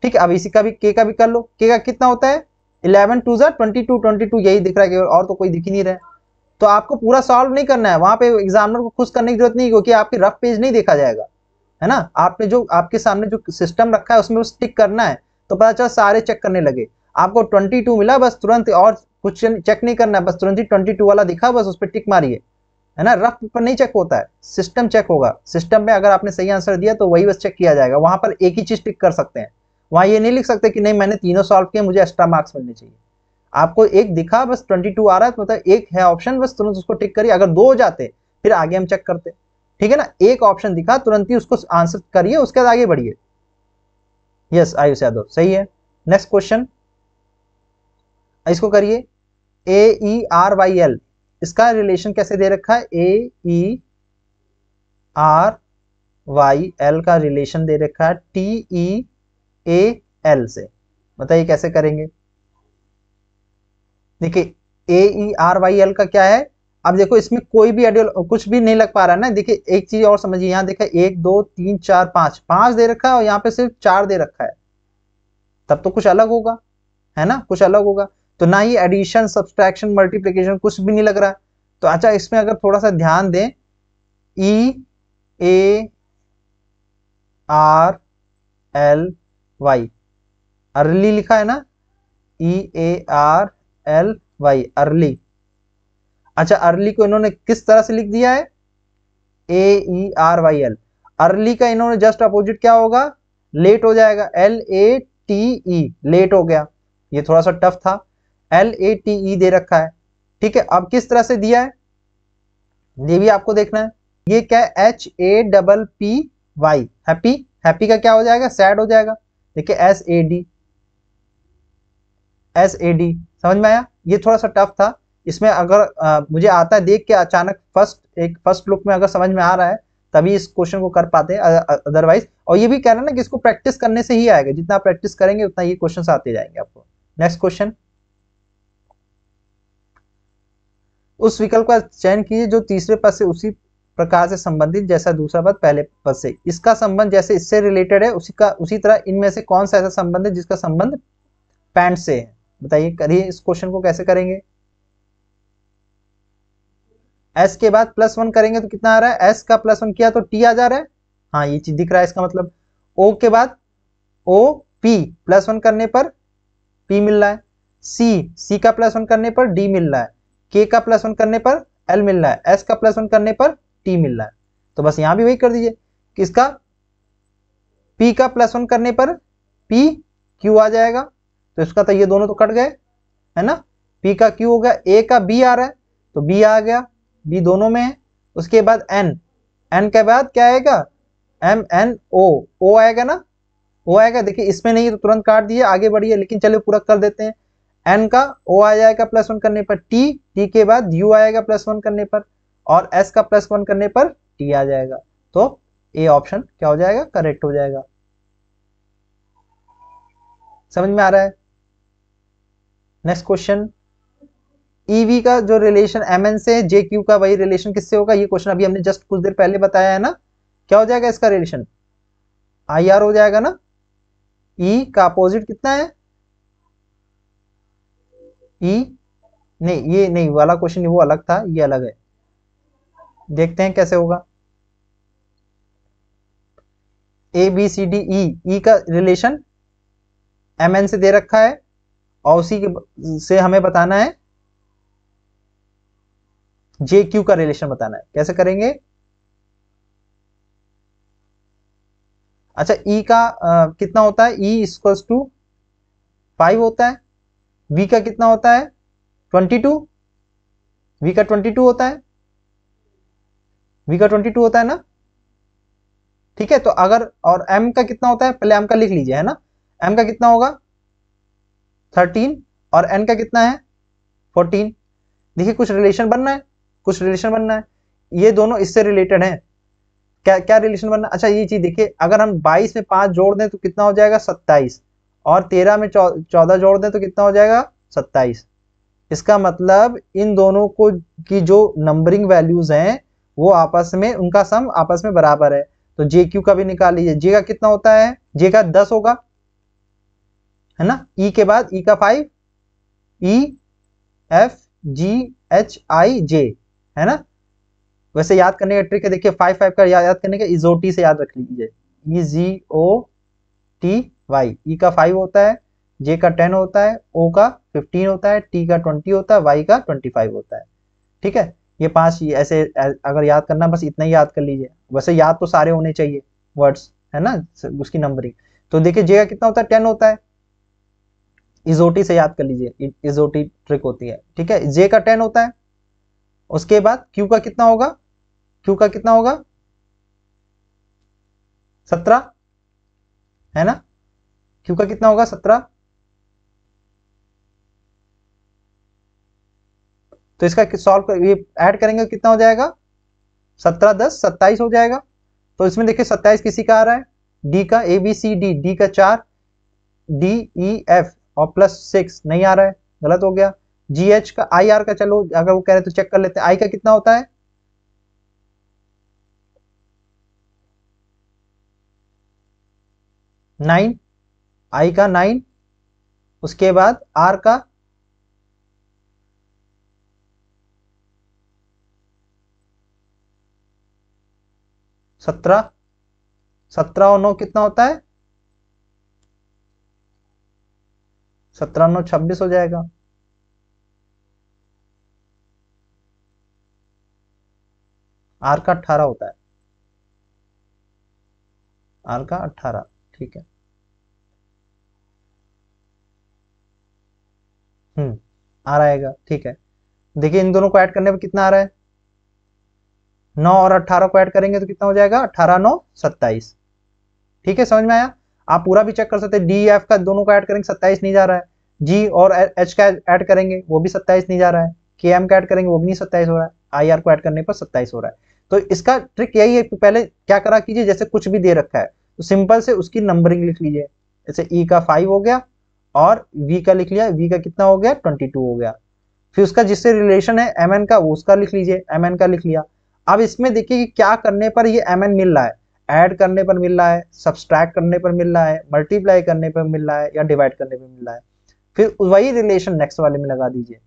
ठीक है, अब इसी का भी के का भी कर लो, के का कितना होता है, 11 2 22, 22 यही दिख रहा है, और तो कोई दिख ही नहीं रहा है। तो आपको पूरा सॉल्व नहीं करना है, वहां पे एग्जामिनर को खुश करने की जरूरत नहीं, क्योंकि आपकी रफ पेज नहीं देखा जाएगा, है ना। आपने जो आपके सामने जो सिस्टम रखा है उसमें बस टिक करना है, तो पता चला सारे चेक करने लगे, आपको 22 मिला, बस तुरंत और कुछ चेक नहीं करना है, बस तुरंत ही 22 वाला दिखा, बस उस पर टिक मारिए, है ना। रफ पेपर नहीं चेक होता है, सिस्टम चेक होगा। सिस्टम में अगर आपने सही आंसर दिया तो वही बस चेक किया जाएगा, वहां पर एक ही चीज टिक कर सकते हैं, वहां ये नहीं लिख सकते कि नहीं मैंने तीनों सॉल्व किए, मुझे एक्स्ट्रा मार्क्स मिलने चाहिए। आपको एक दिखा, बस 22 आ रहा है, तो मतलब एक है ऑप्शन, बस तुरंत उसको टिक करिए। अगर 2 हो जाते फिर आगे हम चेक करते, ठीक है ना, एक ऑप्शन दिखा तुरंत ही उसको आंसर करिए, उसके बाद आगे बढ़िए। यस आयुष यादव सही है। नेक्स्ट क्वेश्चन, इसको करिए। AERYL, इसका रिलेशन कैसे दे रखा है? AERYL का रिलेशन दे रखा है TEAL से। बताइए कैसे करेंगे? देखिए AERYL का क्या है, अब देखो इसमें कोई भी एडियल कुछ भी नहीं लग पा रहा है ना। देखिए एक चीज और समझिए, यहाँ देखा 1 2 3 4 5 5 दे रखा है और यहाँ पे सिर्फ 4 दे रखा है, तब तो कुछ अलग होगा, है ना, कुछ अलग होगा। तो ना ही एडिशन सब्सट्रैक्शन मल्टीप्लिकेशन कुछ भी नहीं लग रहा है। तो अच्छा इसमें अगर थोड़ा सा ध्यान दें, EARLY अर्ली लिखा है ना, EARLY अर्ली। अच्छा अर्ली को इन्होंने किस तरह से लिख दिया है? AERYL। अर्ली का इन्होंने जस्ट अपोजिट क्या होगा? लेट हो जाएगा, LATE, लेट हो गया। ये थोड़ा सा टफ था, LATE दे रखा है। ठीक है, अब किस तरह से दिया है ये भी आपको देखना है। ये क्या है? HAPPY, happy. हैप्पी का क्या हो जाएगा? सैड हो जाएगा। देखिए SAD समझ में आया? ये थोड़ा सा टफ था। इसमें अगर मुझे आता है देख के अचानक फर्स्ट लुक में अगर समझ में आ रहा है तभी इस क्वेश्चन को कर पाते हैं, अदरवाइज। और ये भी कह रहा है ना कि इसको प्रैक्टिस करने से ही आएगा, जितना प्रैक्टिस करेंगे उतना ये क्वेश्चन आते जाएंगे आपको। नेक्स्ट क्वेश्चन, उस विकल्प का चयन कीजिए जो तीसरे पद से उसी प्रकार से संबंधित जैसा दूसरा पद पहले पद से। इसका संबंध जैसे इससे रिलेटेड है उसी तरह इनमें से कौन सा ऐसा संबंध है जिसका संबंध पैंट से है? बताइए, करिए इस क्वेश्चन को कैसे करेंगे। S के बाद +1 करेंगे तो कितना आ रहा है? S का +1 किया तो T आ जा रहा है। हाँ ये चीज दिख रहा है, इसका मतलब O के बाद OP +1 करने पर P मिल रहा है। C का +1 करने पर D मिल रहा है। K का +1 करने पर L मिल रहा है। S का +1 करने पर T मिल रहा है। तो बस यहां भी वही कर दीजिए कि इसका P का +1 करने पर P Q आ जाएगा। तो इसका तो ये दोनों तो कट गए, है ना। P का Q हो गया, A का B आ रहा है तो B आ गया, B दोनों में है। उसके बाद N के बाद क्या आएगा? MNO आएगा ना, O आएगा। देखिए इसमें नहीं तो तुरंत काट दिए, आगे बढ़िए, लेकिन चलिए पूरा कर देते हैं। N का O आ जाएगा +1 करने पर T के बाद U आएगा +1 करने पर, और S का +1 करने पर T आ जाएगा। तो A ऑप्शन क्या हो जाएगा? करेक्ट हो जाएगा। समझ में आ रहा है? नेक्स्ट क्वेश्चन, EV का जो रिलेशन MN से JQ का वही रिलेशन किससे होगा? ये क्वेश्चन अभी हमने जस्ट कुछ देर पहले बताया है ना। क्या हो जाएगा इसका रिलेशन? IR हो जाएगा ना। E का अपोजिट कितना है? E नहीं, ये नहीं वाला क्वेश्चन, वो अलग था, ये अलग है। देखते हैं कैसे होगा। ABCDE का रिलेशन MN से दे रखा है और उसी के से हमें बताना है JQ का रिलेशन बताना है। कैसे करेंगे? अच्छा E का कितना होता है? E इक्वल्स टू 5 होता है। V का कितना होता है? 22। V का 22 होता है। V का 22 होता है ना। ठीक है, तो अगर और M का कितना होता है? पहले M का लिख लीजिए, है ना। M का कितना होगा? 13 और N का कितना है? 14। देखिए कुछ रिलेशन बनना है, कुछ रिलेशन बनना है। ये दोनों इससे रिलेटेड हैं। क्या क्या रिलेशन बनना? अच्छा ये चीज देखिए, अगर हम 22 में 5 जोड़ दें तो कितना हो जाएगा? 27। और 13 में 14 जोड़ दें तो कितना हो जाएगा? 27। इसका मतलब इन दोनों को की जो नंबरिंग वैल्यूज हैं वो आपस में, उनका सम आपस में बराबर है। तो JQ का भी निकाल लीजिए। J का कितना होता है? J का 10 होगा, है ना। E के बाद E का 5, EFGHIJ, है ना। वैसे याद करने का ट्रिक है, देखिए 5 का याद करने का इजोटी से याद रख लीजिए, EZOTY। E का 5 होता है, J का 10 होता है, O का 15 होता है, T का 20 होता है, Y का 25 होता है। ठीक है, ये 5 ऐसे अगर याद करना बस इतना ही याद कर लीजिए। वैसे याद तो सारे होने चाहिए वर्ड्स, है ना, उसकी नंबरिंग। तो देखिए J का कितना होता है? 10 होता है। इजोटी से याद कर लीजिए, इजोटी ट्रिक होती है। ठीक है, J का 10 होता है। उसके बाद Q का कितना होगा? Q का कितना होगा? 17 है ना, क्यू का कितना होगा 17, तो इसका सॉल्व कर, ये ऐड करेंगे तो कितना हो जाएगा 17 10 27 हो जाएगा। तो इसमें देखिए 27 किसी का आ रहा है, डी का, A B C D, D का 4, डी ई एफ और +6 नहीं आ रहा है, गलत हो गया। जी एच का, आई आर का, चलो अगर वो कह रहे तो चेक कर लेते हैं, आई का कितना होता है 9, आई का 9, उसके बाद आर का 17, 17 और 9 कितना होता है 17 9 26 हो जाएगा। आर का 18 होता है, आर का 18, ठीक है। आ आएगा, ठीक है। देखिए इन दोनों को ऐड करने पर कितना आ रहा है, 9 और 18 को ऐड करेंगे तो कितना हो जाएगा 18 9 27, ठीक है, समझ में आया। आप पूरा भी चेक कर सकते हैं, डी एफ का दोनों को ऐड करेंगे 27 नहीं जा रहा है, जी और एच का ऐड करेंगे वो भी 27 नहीं जा रहा है, के एम का ऐड करेंगे वो भी नहीं 27 हो रहा है, आई आर को ऐड करने पर 27 हो रहा है। तो इसका ट्रिक यही है, पहले क्या करा कीजिए, जैसे कुछ भी दे रखा है तो सिंपल से उसकी नंबरिंग लिख लीजिए, जैसे ई का 5 हो गया और वी का लिख लिया, वी का कितना हो गया 22 हो गया, फिर उसका जिससे रिलेशन है एम एन का वो उसका लिख लीजिए, एम एन का लिख लिया। अब इसमें देखिए कि क्या करने पर ये एम एन मिल रहा है, ऐड करने पर मिल रहा है, सब्सट्रैक्ट करने पर मिल रहा है, मल्टीप्लाई करने पर मिल रहा है या डिवाइड करने पर मिल रहा है, फिर वही रिलेशन नेक्स्ट वाले में लगा दीजिए,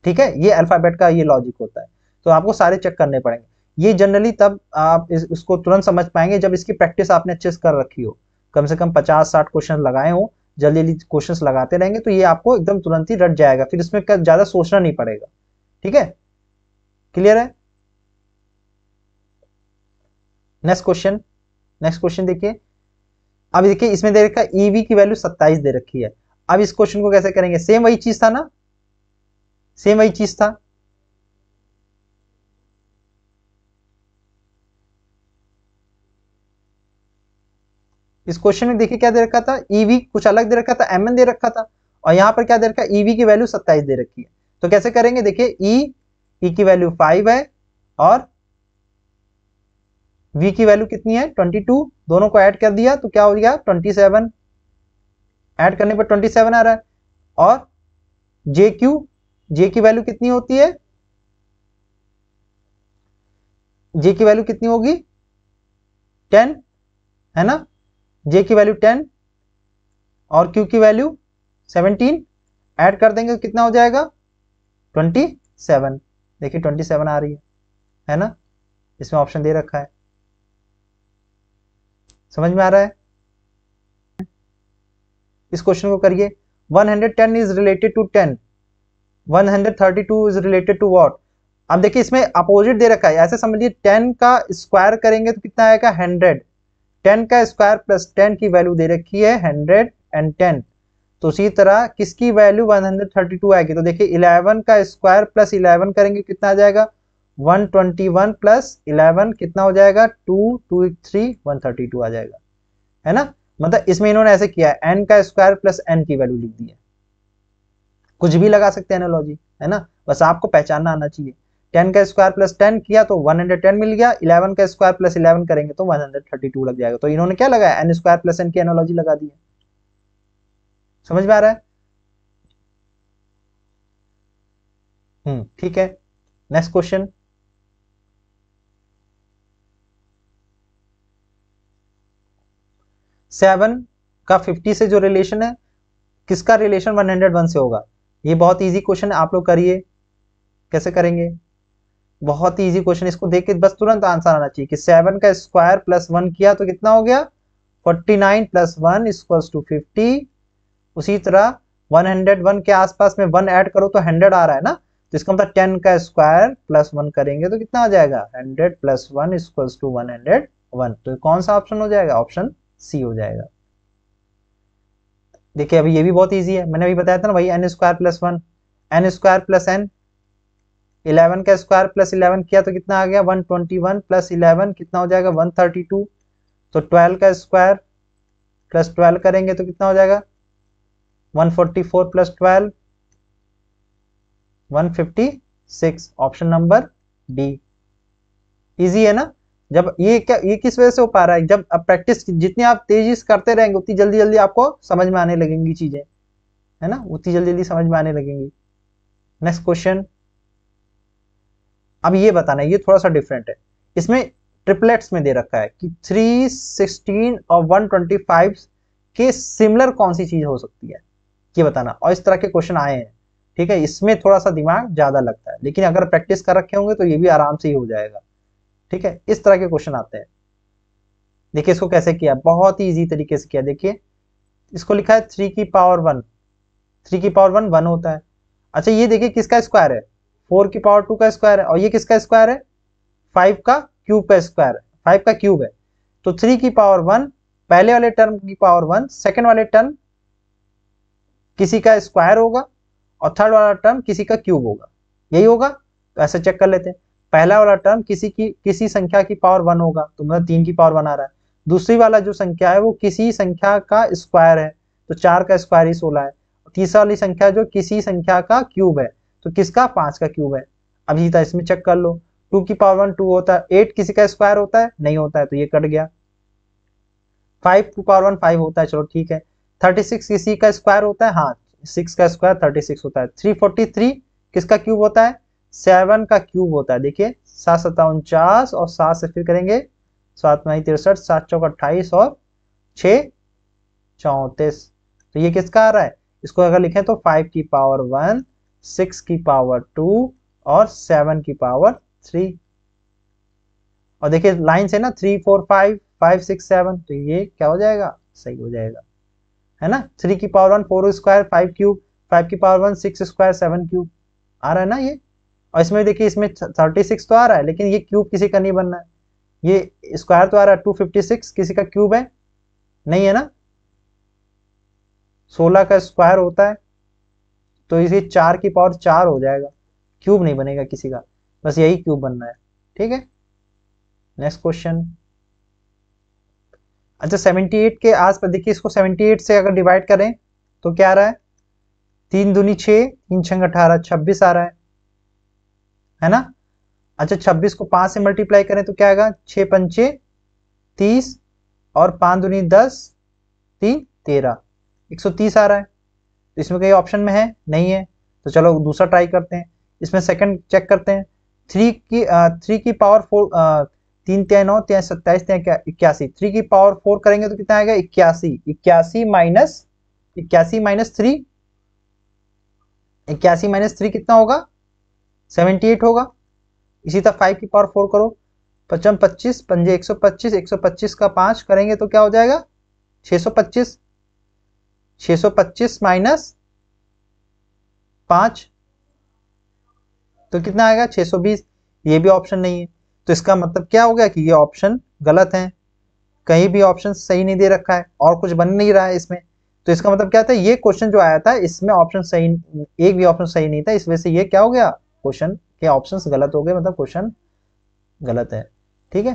ठीक है। ये अल्फाबेट का ये लॉजिक होता है, तो आपको सारे चेक करने पड़ेंगे। ये जनरली तब आप इसको तुरंत समझ पाएंगे जब इसकी प्रैक्टिस आपने अच्छे से कर रखी हो, कम से कम 50-60 क्वेश्चन लगाए हो, जल्दी जल्दी क्वेश्चंस लगाते रहेंगे तो ये आपको एकदम तुरंत ही रट जाएगा, फिर इसमें ज्यादा सोचना नहीं पड़ेगा, ठीक है, क्लियर है। नेक्स्ट क्वेश्चन, नेक्स्ट क्वेश्चन देखिए। अब देखिए इसमें दे रखा है ईवी की वैल्यू 27 दे रखी है। अब इस क्वेश्चन को कैसे करेंगे, सेम वही चीज था ना, सेम वही चीज था, इस क्वेश्चन में देखिए क्या दे रखा था, ईवी कुछ अलग दे रखा था, एम एन दे रखा था, और यहां पर क्या दे रखा है ईवी की वैल्यू 27 दे रखी है। तो कैसे करेंगे, देखिए ई की वैल्यू 5 है और v की वैल्यू कितनी है 22, दोनों को ऐड कर दिया तो क्या हो गया 27, ऐड करने पर 27 आ रहा है। और जे क्यू, जे की वैल्यू कितनी होती है, जे की वैल्यू कितनी होगी 10 है ना, जे की वैल्यू 10 और क्यू की वैल्यू 17, ऐड कर देंगे तो कितना हो जाएगा 27, देखिए 27 आ रही है ना, इसमें ऑप्शन दे रखा है, समझ में आ रहा है। इस क्वेश्चन को करिए, 110 is related to 10, 132 is related to what. अब देखिए इसमें अपोजिट दे रखा है, ऐसे समझिए 10 का स्क्वायर करेंगे तो कितना आएगा 100, 10 का स्क्वायर प्लस 10 की वैल्यू दे रखी है 110, तो उसी तरह किसकी वैल्यू 132 आएगी, तो देखिए 11 का स्क्वायर प्लस 11 करेंगे कितना आ जाएगा 121 प्लस 11 कितना हो जाएगा 2 2 3 132 आ जाएगा, है ना। मतलब इसमें इन्होंने ऐसे किया है, n का स्क्वायर प्लस n की वैल्यू लिख दी है, कुछ भी लगा सकते हैं एनालॉजी, है ना, बस आपको पहचानना आना चाहिए। 10 का स्क्वायर प्लस 10 किया तो 110 मिल गया, 11 का स्क्वायर प्लस 11 करेंगे तो 132 लग जाएगा, तो इन्होंने क्या लगाया n स्क्वायर प्लस n की एनालॉजी लगा दी है, समझ में आ रहा है। ठीक है, नेक्स्ट क्वेश्चन। सेवन का 50 से जो रिलेशन है, किसका रिलेशन 101 से होगा, ये बहुत इजी क्वेश्चन है, आप लोग करिए, कैसे करेंगे, बहुत ही इजी क्वेश्चन, इसको देख के बस तुरंत आंसर आना चाहिए कि 7 का स्क्वायर प्लस 1 किया तो कितना हो गया 49 प्लस 1 इक्वल्स टू 50, उसी तरह 101 के आसपास में 1 ऐड करो तो 100 आ रहा है ना, तो इसका मतलब 10 का स्क्वायर प्लस 1 करेंगे तो कितना आ जाएगा 100 प्लस 1 इक्वल्स टू 101, तो कौन सा ऑप्शन हो जाएगा, ऑप्शन सी हो जाएगा। देखिए अभी ये भी बहुत इजी है, मैंने अभी बताया था ना वही n square plus 1, n square plus n, 11 का स्क्वायर प्लस 11 किया तो कितना आ गया 121 प्लस 11 कितना हो जाएगा 132, तो 12 का स्क्वायर प्लस 12 करेंगे तो कितना हो जाएगा 144 plus 12 156, option number D. Easy है ना। जब ये किस वजह से हो पा रहा है, जब अब प्रैक्टिस जितनी आप तेजी से करते रहेंगे उतनी जल्दी जल्दी आपको समझ में आने लगेंगी चीजें, है ना, उतनी जल्दी जल्दी समझ में आने लगेंगी। नेक्स्ट क्वेश्चन, अब ये बताना है, ये थोड़ा सा डिफरेंट है, इसमें ट्रिपलेट्स में दे रखा है कि 3, 16 और 125 के सिमिलर कौन सी चीज हो सकती है, ये बताना। और इस तरह के क्वेश्चन आए हैं, ठीक है, इसमें थोड़ा सा दिमाग ज्यादा लगता है, लेकिन अगर प्रैक्टिस कर रखे होंगे तो ये भी आराम से ही हो जाएगा, ठीक है। इस तरह के क्वेश्चन आते हैं। देखिए इसको कैसे किया, बहुत ही इजी तरीके से किया। देखिए इसको लिखा है 3 की पावर 1, 3 की पावर 1 1 होता है। अच्छा ये देखिए किसका स्क्वायर है, 4 की पावर 2 का स्क्वायर है, और ये किसका स्क्वायर है 5 का क्यूब का स्क्वायर है, 5 का क्यूब है। तो 3 की पावर 1 पहले वाले टर्म की पावर 1, सेकेंड वाले टर्म किसी का स्क्वायर होगा और थर्ड वाला टर्म किसी का क्यूब होगा, यही होगा। तो ऐसे चेक कर लेते हैं, पहला वाला टर्म किसी संख्या की पावर 1 होगा, तो मतलब 3 की पावर 1 आ रहा है। दूसरी वाला जो संख्या है वो किसी संख्या का स्क्वायर है, तो 4 का स्क्वायर ही 16 है। तीसरा वाली संख्या जो किसी संख्या का क्यूब है, तो किसका 5 का क्यूब है। अब इसी तरह इसमें चेक कर लो, 2 की पावर 1 2 होता है, 8 किसी का स्क्वायर होता है, नहीं होता है, तो ये कट गया। 5 की पावर 1 5 होता है, चलो ठीक है। 36 किसी का स्क्वायर होता है, हाँ 6 का स्क्वायर 36 होता है। 343 किसका क्यूब होता है, 7 का क्यूब होता है। देखिए 7 7 49 और 7 से फिर करेंगे 7 9 63, 7 चौक 28 और 6 34। तो ये किसका आ रहा है, इसको अगर लिखें तो 5 की पावर 1, 6 की पावर 2 और 7 की पावर 3। और देखिए लाइन से ना 3 4 5 5 6 7, तो ये क्या हो जाएगा, सही हो जाएगा, है ना। 3 की पावर 1 4 स्क्वायर 5 क्यूब, 5 की पावर 1 6 स्क्वायर 7 क्यूब आ रहा है ना ये। और इसमें देखिए इसमें 36 तो आ रहा है, लेकिन ये क्यूब किसी का नहीं बनना है, ये स्क्वायर तो आ रहा है। 256 किसी का क्यूब है, नहीं है ना। 16 का स्क्वायर होता है, तो इसे 4 की पावर 4 हो जाएगा, क्यूब नहीं बनेगा किसी का, बस यही क्यूब बनना है, ठीक है। नेक्स्ट क्वेश्चन, अच्छा 78 के आसपास देखिए, इसको 78 से अगर डिवाइड करें तो क्या आ रहा है, 3 दूनी 6, 3 छंग 18, 26 आ रहा है ना। अच्छा 26 को 5 से मल्टीप्लाई करें तो क्या आएगा, 6 पंचे 30 और 5 दूनी 10, 3 13, 130 आ रहा है। तो इसमें कई ऑप्शन में है, नहीं है, तो चलो दूसरा ट्राई करते हैं। इसमें सेकंड चेक करते हैं, 3 की पावर 4, 3 3 9 3 27 3 81, 3 की पावर 4 करेंगे तो कितना आएगा 81, 81 माइनस 3, 81 माइनस 3 कितना होगा 78 होगा। इसी तरह 5 की पावर 4 करो, 55 25 पंजे 125, 125 का 5 करेंगे तो क्या हो जाएगा 625, 625 माइनस 5 तो कितना आएगा 620, ये भी ऑप्शन नहीं है। तो इसका मतलब क्या हो गया कि ये ऑप्शन गलत है, कहीं भी ऑप्शन सही नहीं दे रखा है और कुछ बन नहीं रहा है इसमें। तो इसका मतलब क्या था, ये क्वेश्चन जो आया था इसमें ऑप्शन सही, एक भी ऑप्शन सही नहीं था, इस वजह से ये क्या हो गया, क्वेश्चन के ऑप्शंस गलत हो गए, मतलब क्वेश्चन गलत है, ठीक है।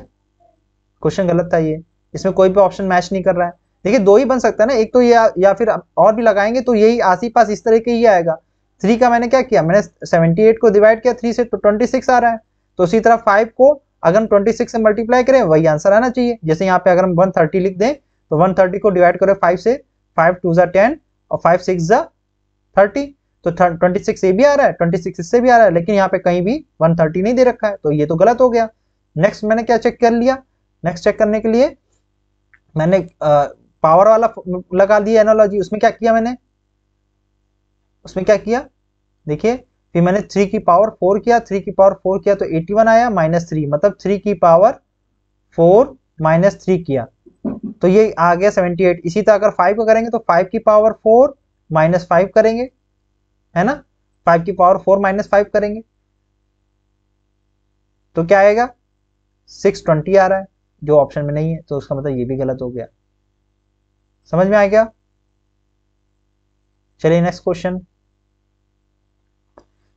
क्वेश्चन गलत था ये, इसमें कोई भी ऑप्शन मैच नहीं कर रहा है। देखिए दो ही बन सकता है ना, एक तो ये या फिर और भी लगाएंगे तो यही आस पास इस तरह के ही आएगा। 3 का मैंने क्या किया, मैंने 78 को डिवाइड किया 3 से तो 26 आ रहा है, तो उसी तरह 5 को अगर हम 26 से मल्टीप्लाई करें वही आंसर आना चाहिए। जैसे यहाँ पे अगर हम 130 लिख दें तो 130 को डिवाइड करें 5 से, 5 2 10 और 5 6 30, तो 26 ये भी आ रहा है, 26 इससे भी आ रहा है, लेकिन यहाँ पे कहीं भी 130 नहीं दे रखा है, तो ये तो गलत हो गया। नेक्स्ट मैंने क्या चेक कर लिया, नेक्स्ट चेक करने के लिए मैंने पावर वाला लगा दिया एनालॉजी। उसमें क्या किया मैंने, उसमें क्या किया देखिए, फिर मैंने 3 की पावर 4 किया, 3 की पावर 4 किया तो 81 आया माइनस 3, मतलब 3 की पावर 4 माइनस 3 किया तो ये आ गया 78। इसी तरह अगर 5 को करेंगे तो 5 की पावर 4 माइनस 5 करेंगे, है ना, 5 की पावर 4 माइनस 5 करेंगे तो क्या आएगा 620 आ रहा है, जो ऑप्शन में नहीं है, तो उसका मतलब ये भी गलत हो गया। समझ में आ गया। चलिए नेक्स्ट क्वेश्चन,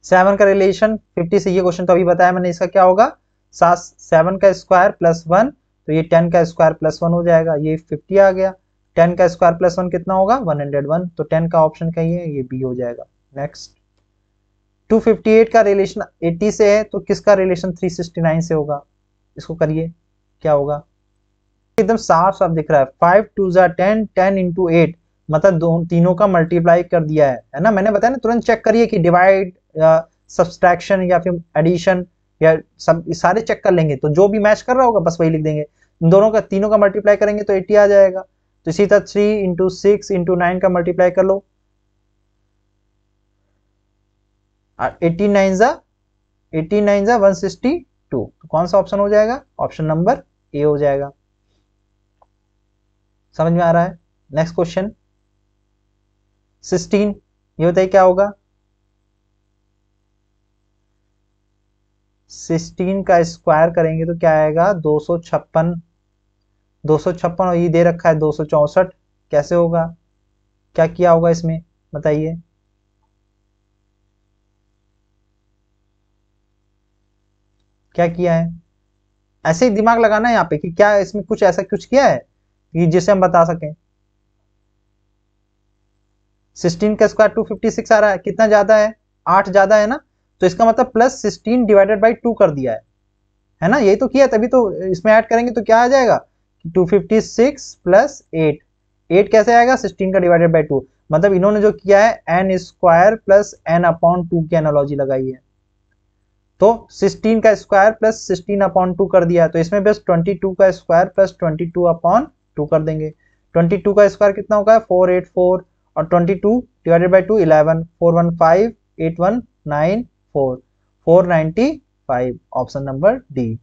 7 का रिलेशन 50 से, ये क्वेश्चन तो अभी बताया मैंने, इसका क्या होगा 7 का स्क्वायर प्लस 1 तो ये 10 का स्क्वायर प्लस 1 हो जाएगा, ये 50 आ गया। 10 का स्क्वायर प्लस 1 कितना होगा 101, तो 10 का ऑप्शन क्या है, ये बी हो जाएगा। नेक्स्ट 258 का रिलेशन 80 से है, तो किसका रिलेशन 369 से होगा, इसको करिए क्या होगा। एकदम साफ साफ दिख रहा है, 5 2 10, 10 इंटू 8, मतलब तीनों का मल्टीप्लाई कर दिया है ना। मैंने बताया ना, तुरंत चेक करिए कि डिवाइड या सब्सट्रैक्शन या फिर एडिशन या सब सारे चेक कर लेंगे, तो जो भी मैच कर रहा होगा बस वही लिख देंगे। दोनों का तीनों का मल्टीप्लाई करेंगे तो 80 आ जाएगा। तो इसी तरह 3 इंटू 6 इंटू 9 का मल्टीप्लाई कर लो, 89 जा 162, तो कौन सा ऑप्शन हो जाएगा, ऑप्शन नंबर ए हो जाएगा। समझ में आ रहा है। नेक्स्ट क्वेश्चन 16, ये बताइए क्या होगा। 16 का स्क्वायर करेंगे तो क्या आएगा 256, 256 और ये दे रखा है 264, कैसे होगा, क्या किया होगा इसमें बताइए। क्या किया है, ऐसे ही दिमाग लगाना है यहाँ पे कि क्या इसमें कुछ ऐसा कुछ किया है कि जिसे हम बता सकें। 16 का स्क्वायर 256 आ रहा है, कितना ज्यादा है, 8 ज्यादा है ना, तो इसका मतलब प्लस 16 डिवाइडेड बाई 2 कर दिया है ना, यही तो किया, तभी तो इसमें ऐड करेंगे तो क्या आ जाएगा 256 प्लस 8, 8 कैसे आएगा 16 का डिवाइडेड बाई 2, मतलब इन्होंने जो किया है N square plus N upon 2 की एनालॉजी लगाई है। तो 16 का स्क्वायर प्लस 16 अपॉन 2 कर दिया, तो इसमें बस 22 का स्क्वायर प्लस 22 अपॉन 2 कर देंगे। 22 का स्क्वायर कितना होगा 484, और 22 divided by 2 11, 415 8194, 495, option number D.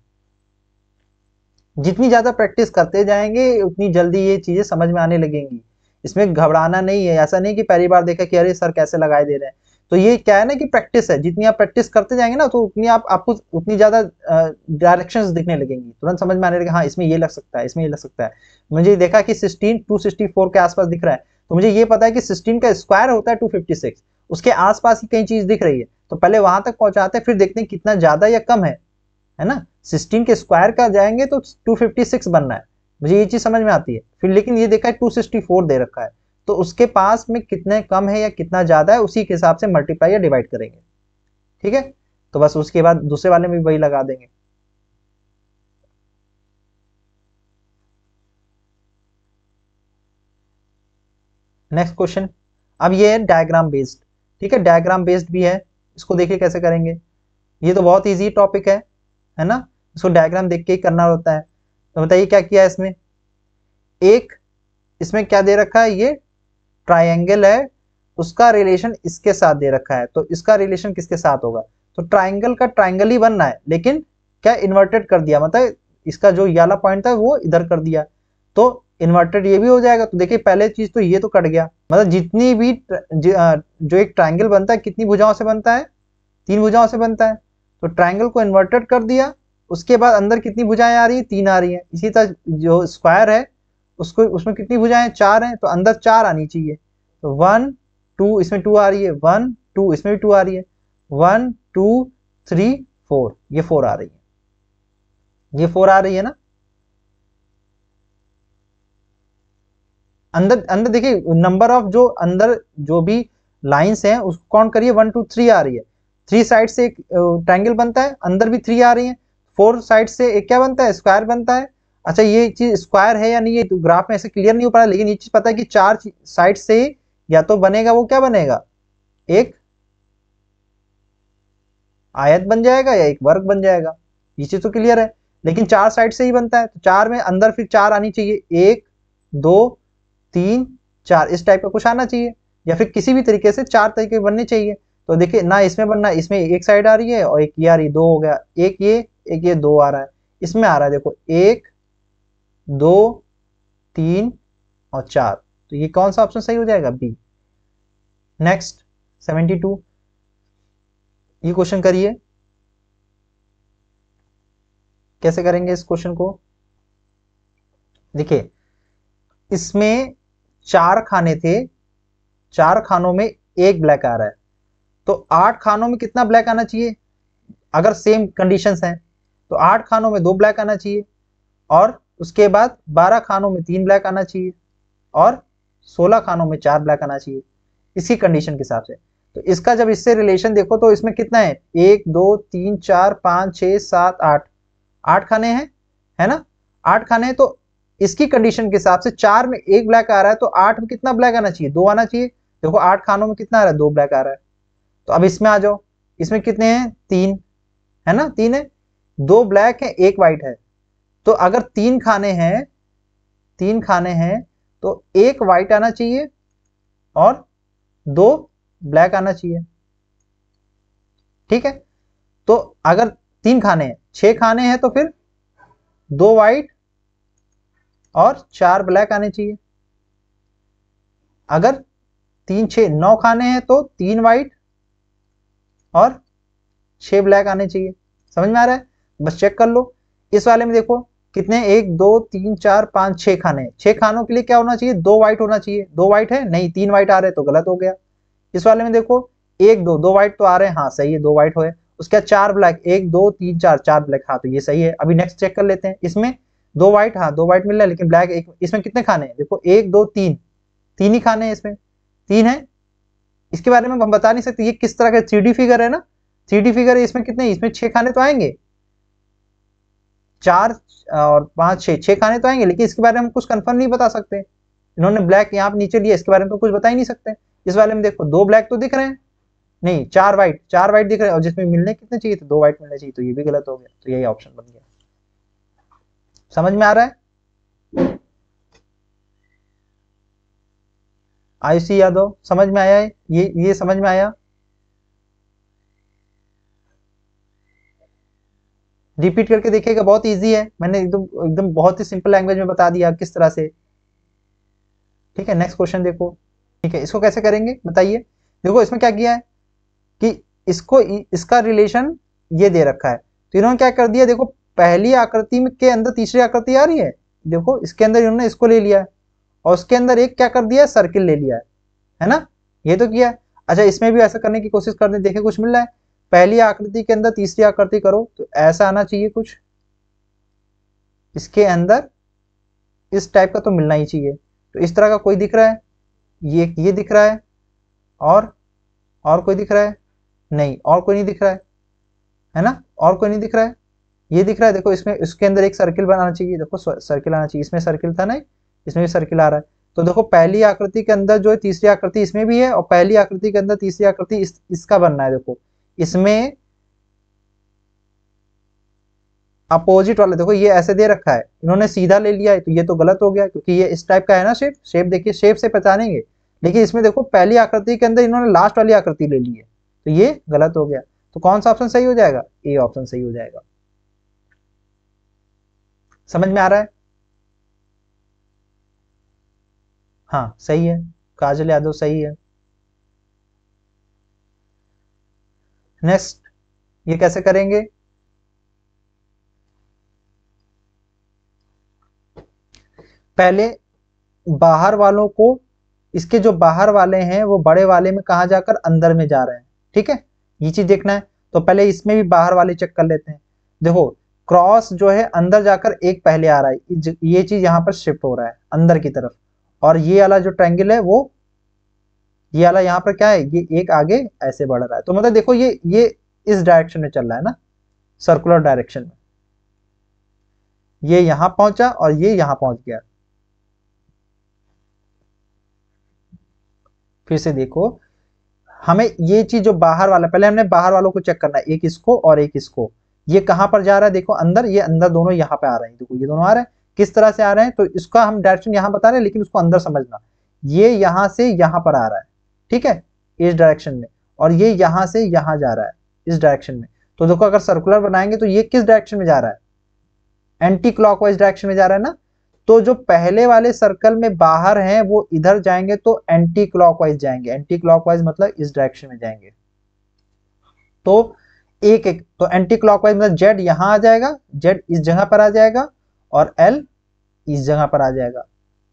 जितनी ज्यादा प्रैक्टिस करते जाएंगे उतनी जल्दी ये चीजें समझ में आने लगेंगी। इसमें घबराना नहीं है, ऐसा नहीं कि पहली बार देखा कि अरे सर कैसे लगाए दे रहे हैं। तो ये क्या है ना कि प्रैक्टिस है, जितनी आप प्रैक्टिस करते जाएंगे ना तो उतनी आपको उतनी ज्यादा डायरेक्शंस दिखने लगेंगी, तुरंत समझ में आने लगेगा हाँ इसमें ये लग सकता है, इसमें ये लग सकता है। मुझे देखा कि 264 के आसपास दिख रहा है, तो मुझे ये पता है कि 16 का स्क्वायर होता है 256, उसके आसपास ही कई चीज दिख रही है, तो पहले वहां तक पहुंचाते हैं फिर देखते हैं कितना ज्यादा या कम है ना। 16 के स्क्वायर का जाएंगे तो 256 बनना है, मुझे ये चीज समझ में आती है। फिर लेकिन ये देखा है 264 दे रखा है, तो उसके पास में कितने कम है या कितना ज्यादा है उसी के हिसाब से मल्टीप्लाई या डिवाइड करेंगे, ठीक है। तो बस उसके बाद दूसरे वाले में भी वही लगा देंगे। नेक्स्ट क्वेश्चन, अब ये है डायग्राम बेस्ड, ठीक है, डायग्राम बेस्ड भी है, इसको देखिए कैसे करेंगे। ये तो बहुत इजी टॉपिक है ना, इसको डायग्राम देख के ही करना होता है। तो बताइए क्या किया है इसमें, एक इसमें क्या दे रखा है, ये ट्राइंगल है, उसका रिलेशन इसके साथ दे रखा है, तो इसका रिलेशन किसके साथ होगा, तो ट्राइंगल का ट्राइंगल ही बनना है, लेकिन क्या इन्वर्टेड कर दिया, मतलब इसका जो वाला पॉइंट था वो इधर कर दिया, तो इन्वर्टेड ये भी हो जाएगा। तो देखिए पहले चीज तो ये तो कट गया, मतलब जितनी भी जो एक ट्राइंगल बनता है कितनी भुजाओं से बनता है, 3 भुजाओं से बनता है, तो ट्राइंगल को इन्वर्टेड कर दिया, उसके बाद अंदर कितनी भुजाएं आ रही है 3 आ रही है। इसी तरह जो स्क्वायर है उसको उसमें कितनी भुजाएं 4 हैं, तो अंदर 4 आनी चाहिए, तो 1 2 इसमें 2 आ रही है, 1 2 इसमें भी 2 आ रही है, 1 2 3 4, ये 4 आ रही है, ये 4 आ रही है ना। अंदर अंदर देखिए नंबर ऑफ जो अंदर जो भी लाइंस हैं उसको काउंट करिए, 1 2 3 आ रही है, 3 साइड से एक ट्रायंगल बनता है, अंदर भी 3 आ रही है, 4 साइड से एक क्या बनता है स्क्वायर बनता है। अच्छा ये चीज स्क्वायर है या नहीं ये तो ग्राफ में ऐसे क्लियर नहीं हो पा रहा, लेकिन ये चीज पता है कि 4 साइड से या तो बनेगा वो क्या बनेगा, एक आयत बन जाएगा या एक वर्ग बन जाएगा, ये चीज तो क्लियर है। लेकिन 4 साइड से ही बनता है, तो 4 में अंदर फिर 4 आनी चाहिए, 1 2 3 4 इस टाइप का कुछ आना चाहिए, या फिर किसी भी तरीके से 4 तरीके बनने चाहिए। तो देखिए ना इसमें बनना, इसमें एक साइड आ रही है और एक ये आ रही है, 2 हो गया, एक ये 2 आ रहा है, इसमें आ रहा है देखो 1 2 3 और 4, तो ये कौन सा ऑप्शन सही हो जाएगा, बी। नेक्स्ट 72, ये क्वेश्चन करिए, कैसे करेंगे इस क्वेश्चन को। देखिए इसमें 4 खाने थे, 4 खानों में एक ब्लैक आ रहा है, तो 8 खानों में कितना ब्लैक आना चाहिए, अगर सेम कंडीशंस हैं तो 8 खानों में 2 ब्लैक आना चाहिए, और उसके बाद 12 खानों में 3 ब्लैक आना चाहिए और 16 खानों में 4 ब्लैक आना चाहिए, इसकी कंडीशन के हिसाब से। तो इसका जब इससे रिलेशन देखो तो इसमें कितना है, 1 2 3 4 5 6 7 8, 8 खाने हैं, है ना, 8 खाने हैं। तो इसकी कंडीशन के हिसाब से 4 में 1 ब्लैक आ रहा है, तो 8 में कितना ब्लैक आना चाहिए, 2 आना चाहिए। देखो 8 खानों में कितना आ रहा है, 2 ब्लैक आ रहा है। तो अब इसमें आ जाओ, इसमें कितने हैं, 3, है ना, 3 है, 2 ब्लैक है 1 व्हाइट है। तो अगर 3 खाने हैं, 3 खाने हैं तो 1 व्हाइट आना चाहिए और 2 ब्लैक आना चाहिए, ठीक है। तो अगर 3 खाने हैं, 6 खाने हैं तो फिर 2 व्हाइट और 4 ब्लैक आने चाहिए। अगर 3 6 9 खाने हैं तो 3 व्हाइट और 6 ब्लैक आने चाहिए। समझ में आ रहा है, बस चेक कर लो। इस वाले में देखो कितने, 1 2 3 4 5 6 खाने हैं, 6 खानों के लिए क्या होना चाहिए, 2 व्हाइट होना चाहिए। 2 व्हाइट है नहीं, 3 व्हाइट आ रहे तो गलत हो गया। इस वाले में देखो 1 2 2 व्हाइट तो आ रहे हैं, हाँ सही है, 2 व्हाइट हुए। उसके बाद 4 ब्लैक, 1 2 3 4 4 ब्लैक, हाँ तो ये सही है। अभी नेक्स्ट चेक कर लेते हैं, इसमें 2 व्हाइट, हाँ 2 व्हाइट मिल रहा है लेकिन ब्लैक एक। इसमें कितने खाने हैं, देखो 1 2 3, 3 ही खाने हैं इसमें, 3 है। इसके बारे में हम बता नहीं सकते ये किस तरह का 3D फिगर है ना, 3D फिगर है। इसमें कितने, इसमें 6 खाने तो आएंगे, 4 और 5 6, 6 खाने तो आएंगे, लेकिन इसके बारे में हम कुछ कंफर्म नहीं बता सकते। इन्होंने ब्लैक यहाँ पे नीचे लिया, इसके बारे में तो कुछ बता ही नहीं सकते। इस वाले में देखो 2 ब्लैक तो दिख रहे हैं, नहीं 4 व्हाइट, 4 व्हाइट दिख रहे हैं, और जिसमें मिलने कितने चाहिए थे, 2 व्हाइट मिलने चाहिए, तो ये भी गलत हो गया। तो यही ऑप्शन बन गया। समझ में आ रहा है, आयुषी यादव समझ में आया है, ये समझ में आया। रिपीट करके देखिएगा, बहुत इजी है, मैंने एकदम एकदम बहुत ही सिंपल लैंग्वेज में बता दिया किस तरह से। ठीक है, नेक्स्ट क्वेश्चन देखो। ठीक है, इसको कैसे करेंगे बताइए। देखो इसमें क्या किया है कि इसको इसका रिलेशन ये दे रखा है, तो इन्होंने क्या कर दिया, देखो पहली आकृति में के अंदर तीसरी आकृति आ रही है, देखो इसके अंदर इन्होंने इसको ले लिया है और उसके अंदर एक क्या कर दिया है, सर्किल ले लिया है ना, ये तो किया है। अच्छा इसमें भी ऐसा करने की कोशिश करते देखे कुछ मिल रहा है, पहली आकृति के अंदर तीसरी आकृति करो तो ऐसा आना चाहिए कुछ, इसके अंदर इस टाइप का तो मिलना ही चाहिए। तो इस तरह का कोई दिख रहा है, ये दिख रहा है, और कोई दिख रहा है, नहीं और कोई नहीं दिख रहा है ना, और कोई नहीं दिख रहा है, ये दिख रहा है। देखो इसमें इसके अंदर एक सर्किल बनाना चाहिए, देखो सर्किल आना चाहिए, इसमें सर्किल था नहीं, इसमें भी सर्किल आ रहा है। तो देखो पहली आकृति के अंदर जो है तीसरी आकृति इसमें भी है, और पहली आकृति के अंदर तीसरी आकृति इसका बनना है। देखो इसमें अपोजिट वाला, देखो ये ऐसे दे रखा है, इन्होंने सीधा ले लिया है, तो ये तो गलत हो गया, क्योंकि ये इस टाइप का है ना शेप, शेप देखिए शेप से पहचानेंगे, लेकिन इसमें देखो पहली आकृति के अंदर इन्होंने लास्ट वाली आकृति ले ली है, तो ये गलत हो गया। तो कौन सा ऑप्शन सही हो जाएगा, ए ऑप्शन सही हो जाएगा। समझ में आ रहा है, हाँ सही है, काजल यादव सही है। नेक्स्ट ये कैसे करेंगे, पहले बाहर वालों को, इसके जो बाहर वाले हैं वो बड़े वाले में कहा जाकर अंदर में जा रहे हैं, ठीक है, ये चीज देखना है। तो पहले इसमें भी बाहर वाले चेक कर लेते हैं। देखो क्रॉस जो है अंदर जाकर एक पहले आ रहा है, ये चीज यहाँ पर शिफ्ट हो रहा है अंदर की तरफ, और ये वाला जो ट्रायंगल है वो, ये वाला यहाँ पर क्या है, ये एक आगे ऐसे बढ़ रहा है। तो मतलब देखो ये इस डायरेक्शन में चल रहा है ना, सर्कुलर डायरेक्शन में, ये यहां पहुंचा और ये यहां पहुंच गया। फिर से देखो, हमें ये चीज जो बाहर वाला, पहले हमने बाहर वालों को चेक करना है, एक इसको और एक इसको, ये कहां पर जा रहा है, देखो अंदर, ये अंदर दोनों यहाँ पे आ रहे हैं, देखो ये दोनों आ रहे हैं, किस तरह से आ रहे हैं, तो इसका हम डायरेक्शन यहाँ बता रहे हैं, लेकिन उसको अंदर समझना, ये यहाँ से यहाँ पर आ रहा है, ठीक है, इस डायरेक्शन में, और ये यहाँ से यहाँ जा रहा है इस डायरेक्शन में। तो देखो अगर सर्कुलर बनाएंगे तो ये किस डायरेक्शन में जा रहा है, एंटी क्लॉकवाइज डायरेक्शन में जा रहा है ना। तो जो पहले वाले सर्कल में बाहर हैं वो इधर जाएंगे तो एंटी क्लॉकवाइज जाएंगे, एंटी क्लॉकवाइज मतलब इस डायरेक्शन में जाएंगे। तो एक एक, तो एंटी क्लॉकवाइज मतलब जेड यहां आ जाएगा, जेड इस जगह पर आ जाएगा, और एल इस जगह पर आ जाएगा,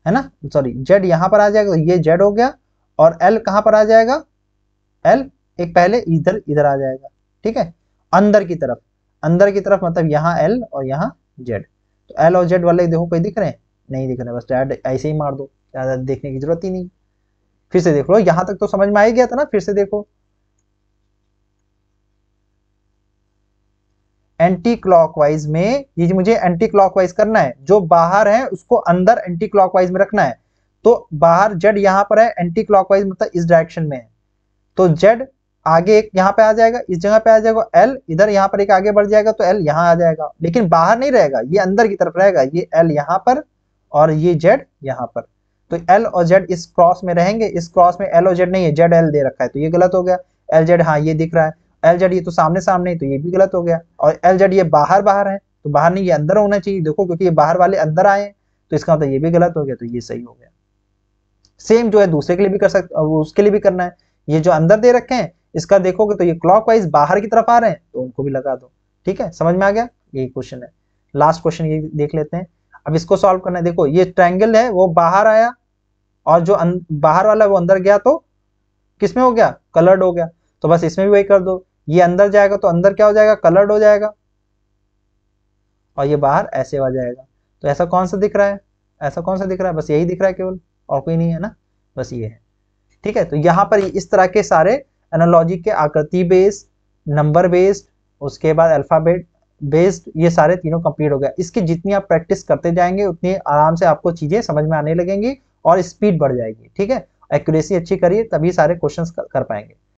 है ना, सॉरी जेड यहां पर आ जाएगा, तो ये जेड हो गया, और एल कहां पर आ जाएगा, एल एक पहले इधर इधर आ जाएगा, ठीक है, अंदर की तरफ, अंदर की तरफ मतलब यहाँ एल और यहाँ जेड। तो एल और जेड वाले देखो कोई दिख रहे हैं, नहीं दिख रहे, बस डायरेक्ट ऐसे ही मार दो, ज्यादा देखने की जरूरत ही नहीं। फिर से देख लो, यहां तक तो समझ में आ ही गया था ना, फिर से देखो एंटी क्लॉकवाइज में, ये मुझे एंटी क्लॉकवाइज करना है, जो बाहर है उसको अंदर एंटी क्लॉकवाइज में रखना है। तो बाहर जेड यहां पर है, एंटी क्लॉकवाइज मतलब इस डायरेक्शन में है, तो जेड आगे एक यहाँ पे आ जाएगा, इस जगह पे आ जाएगा, एल इधर यहाँ पर एक आगे बढ़ जाएगा, तो एल यहाँ आ जाएगा, लेकिन बाहर नहीं रहेगा, ये अंदर की तरफ रहेगा, ये एल यहाँ पर और ये जेड यहाँ पर। तो एल और जेड इस क्रॉस में रहेंगे, इस क्रॉस में एल और जेड नहीं है, जेड एल दे रखा है, तो ये गलत हो गया। एल जेड हाँ ये दिख रहा है, एल जेड ये तो सामने सामने है, तो ये भी गलत हो गया। और एल जेड ये बाहर बाहर है, तो बाहर नहीं, ये अंदर होना चाहिए, देखो क्योंकि ये बाहर वाले अंदर आए हैं, तो इसका मतलब ये भी गलत हो गया, तो ये सही हो गया। सेम जो है दूसरे के लिए भी कर सकते, उसके लिए भी करना है। ये जो अंदर दे रखे हैं इसका देखोगे तो ये क्लॉकवाइज बाहर की तरफ आ रहे हैं, तो उनको भी लगा दो। ठीक है, समझ में आ गया, यही क्वेश्चन है। लास्ट क्वेश्चन ये देख लेते हैं, अब इसको सॉल्व करना है। देखो ये ट्रायंगल है, वो बाहर आया और जो बाहर वाला वो अंदर गया, तो किसमें हो गया, कलर्ड हो गया। तो बस इसमें भी वही कर दो, ये अंदर जाएगा तो अंदर क्या हो जाएगा, कलर्ड हो जाएगा, और ये बाहर ऐसे आ जाएगा। तो ऐसा कौन सा दिख रहा है, ऐसा कौन सा दिख रहा है, बस यही दिख रहा है केवल, और कोई नहीं है ना, बस ये है। ठीक है, तो यहाँ पर इस तरह के सारे एनालॉजी के आकृति बेस्ड, नंबर बेस्ड, उसके बाद अल्फाबेट बेस्ड, ये सारे तीनों कंप्लीट हो गया। इसकी जितनी आप प्रैक्टिस करते जाएंगे उतनी आराम से आपको चीजें समझ में आने लगेंगी और स्पीड बढ़ जाएगी। ठीक है, एक्यूरेसी अच्छी करिए तभी सारे क्वेश्चंस कर पाएंगे।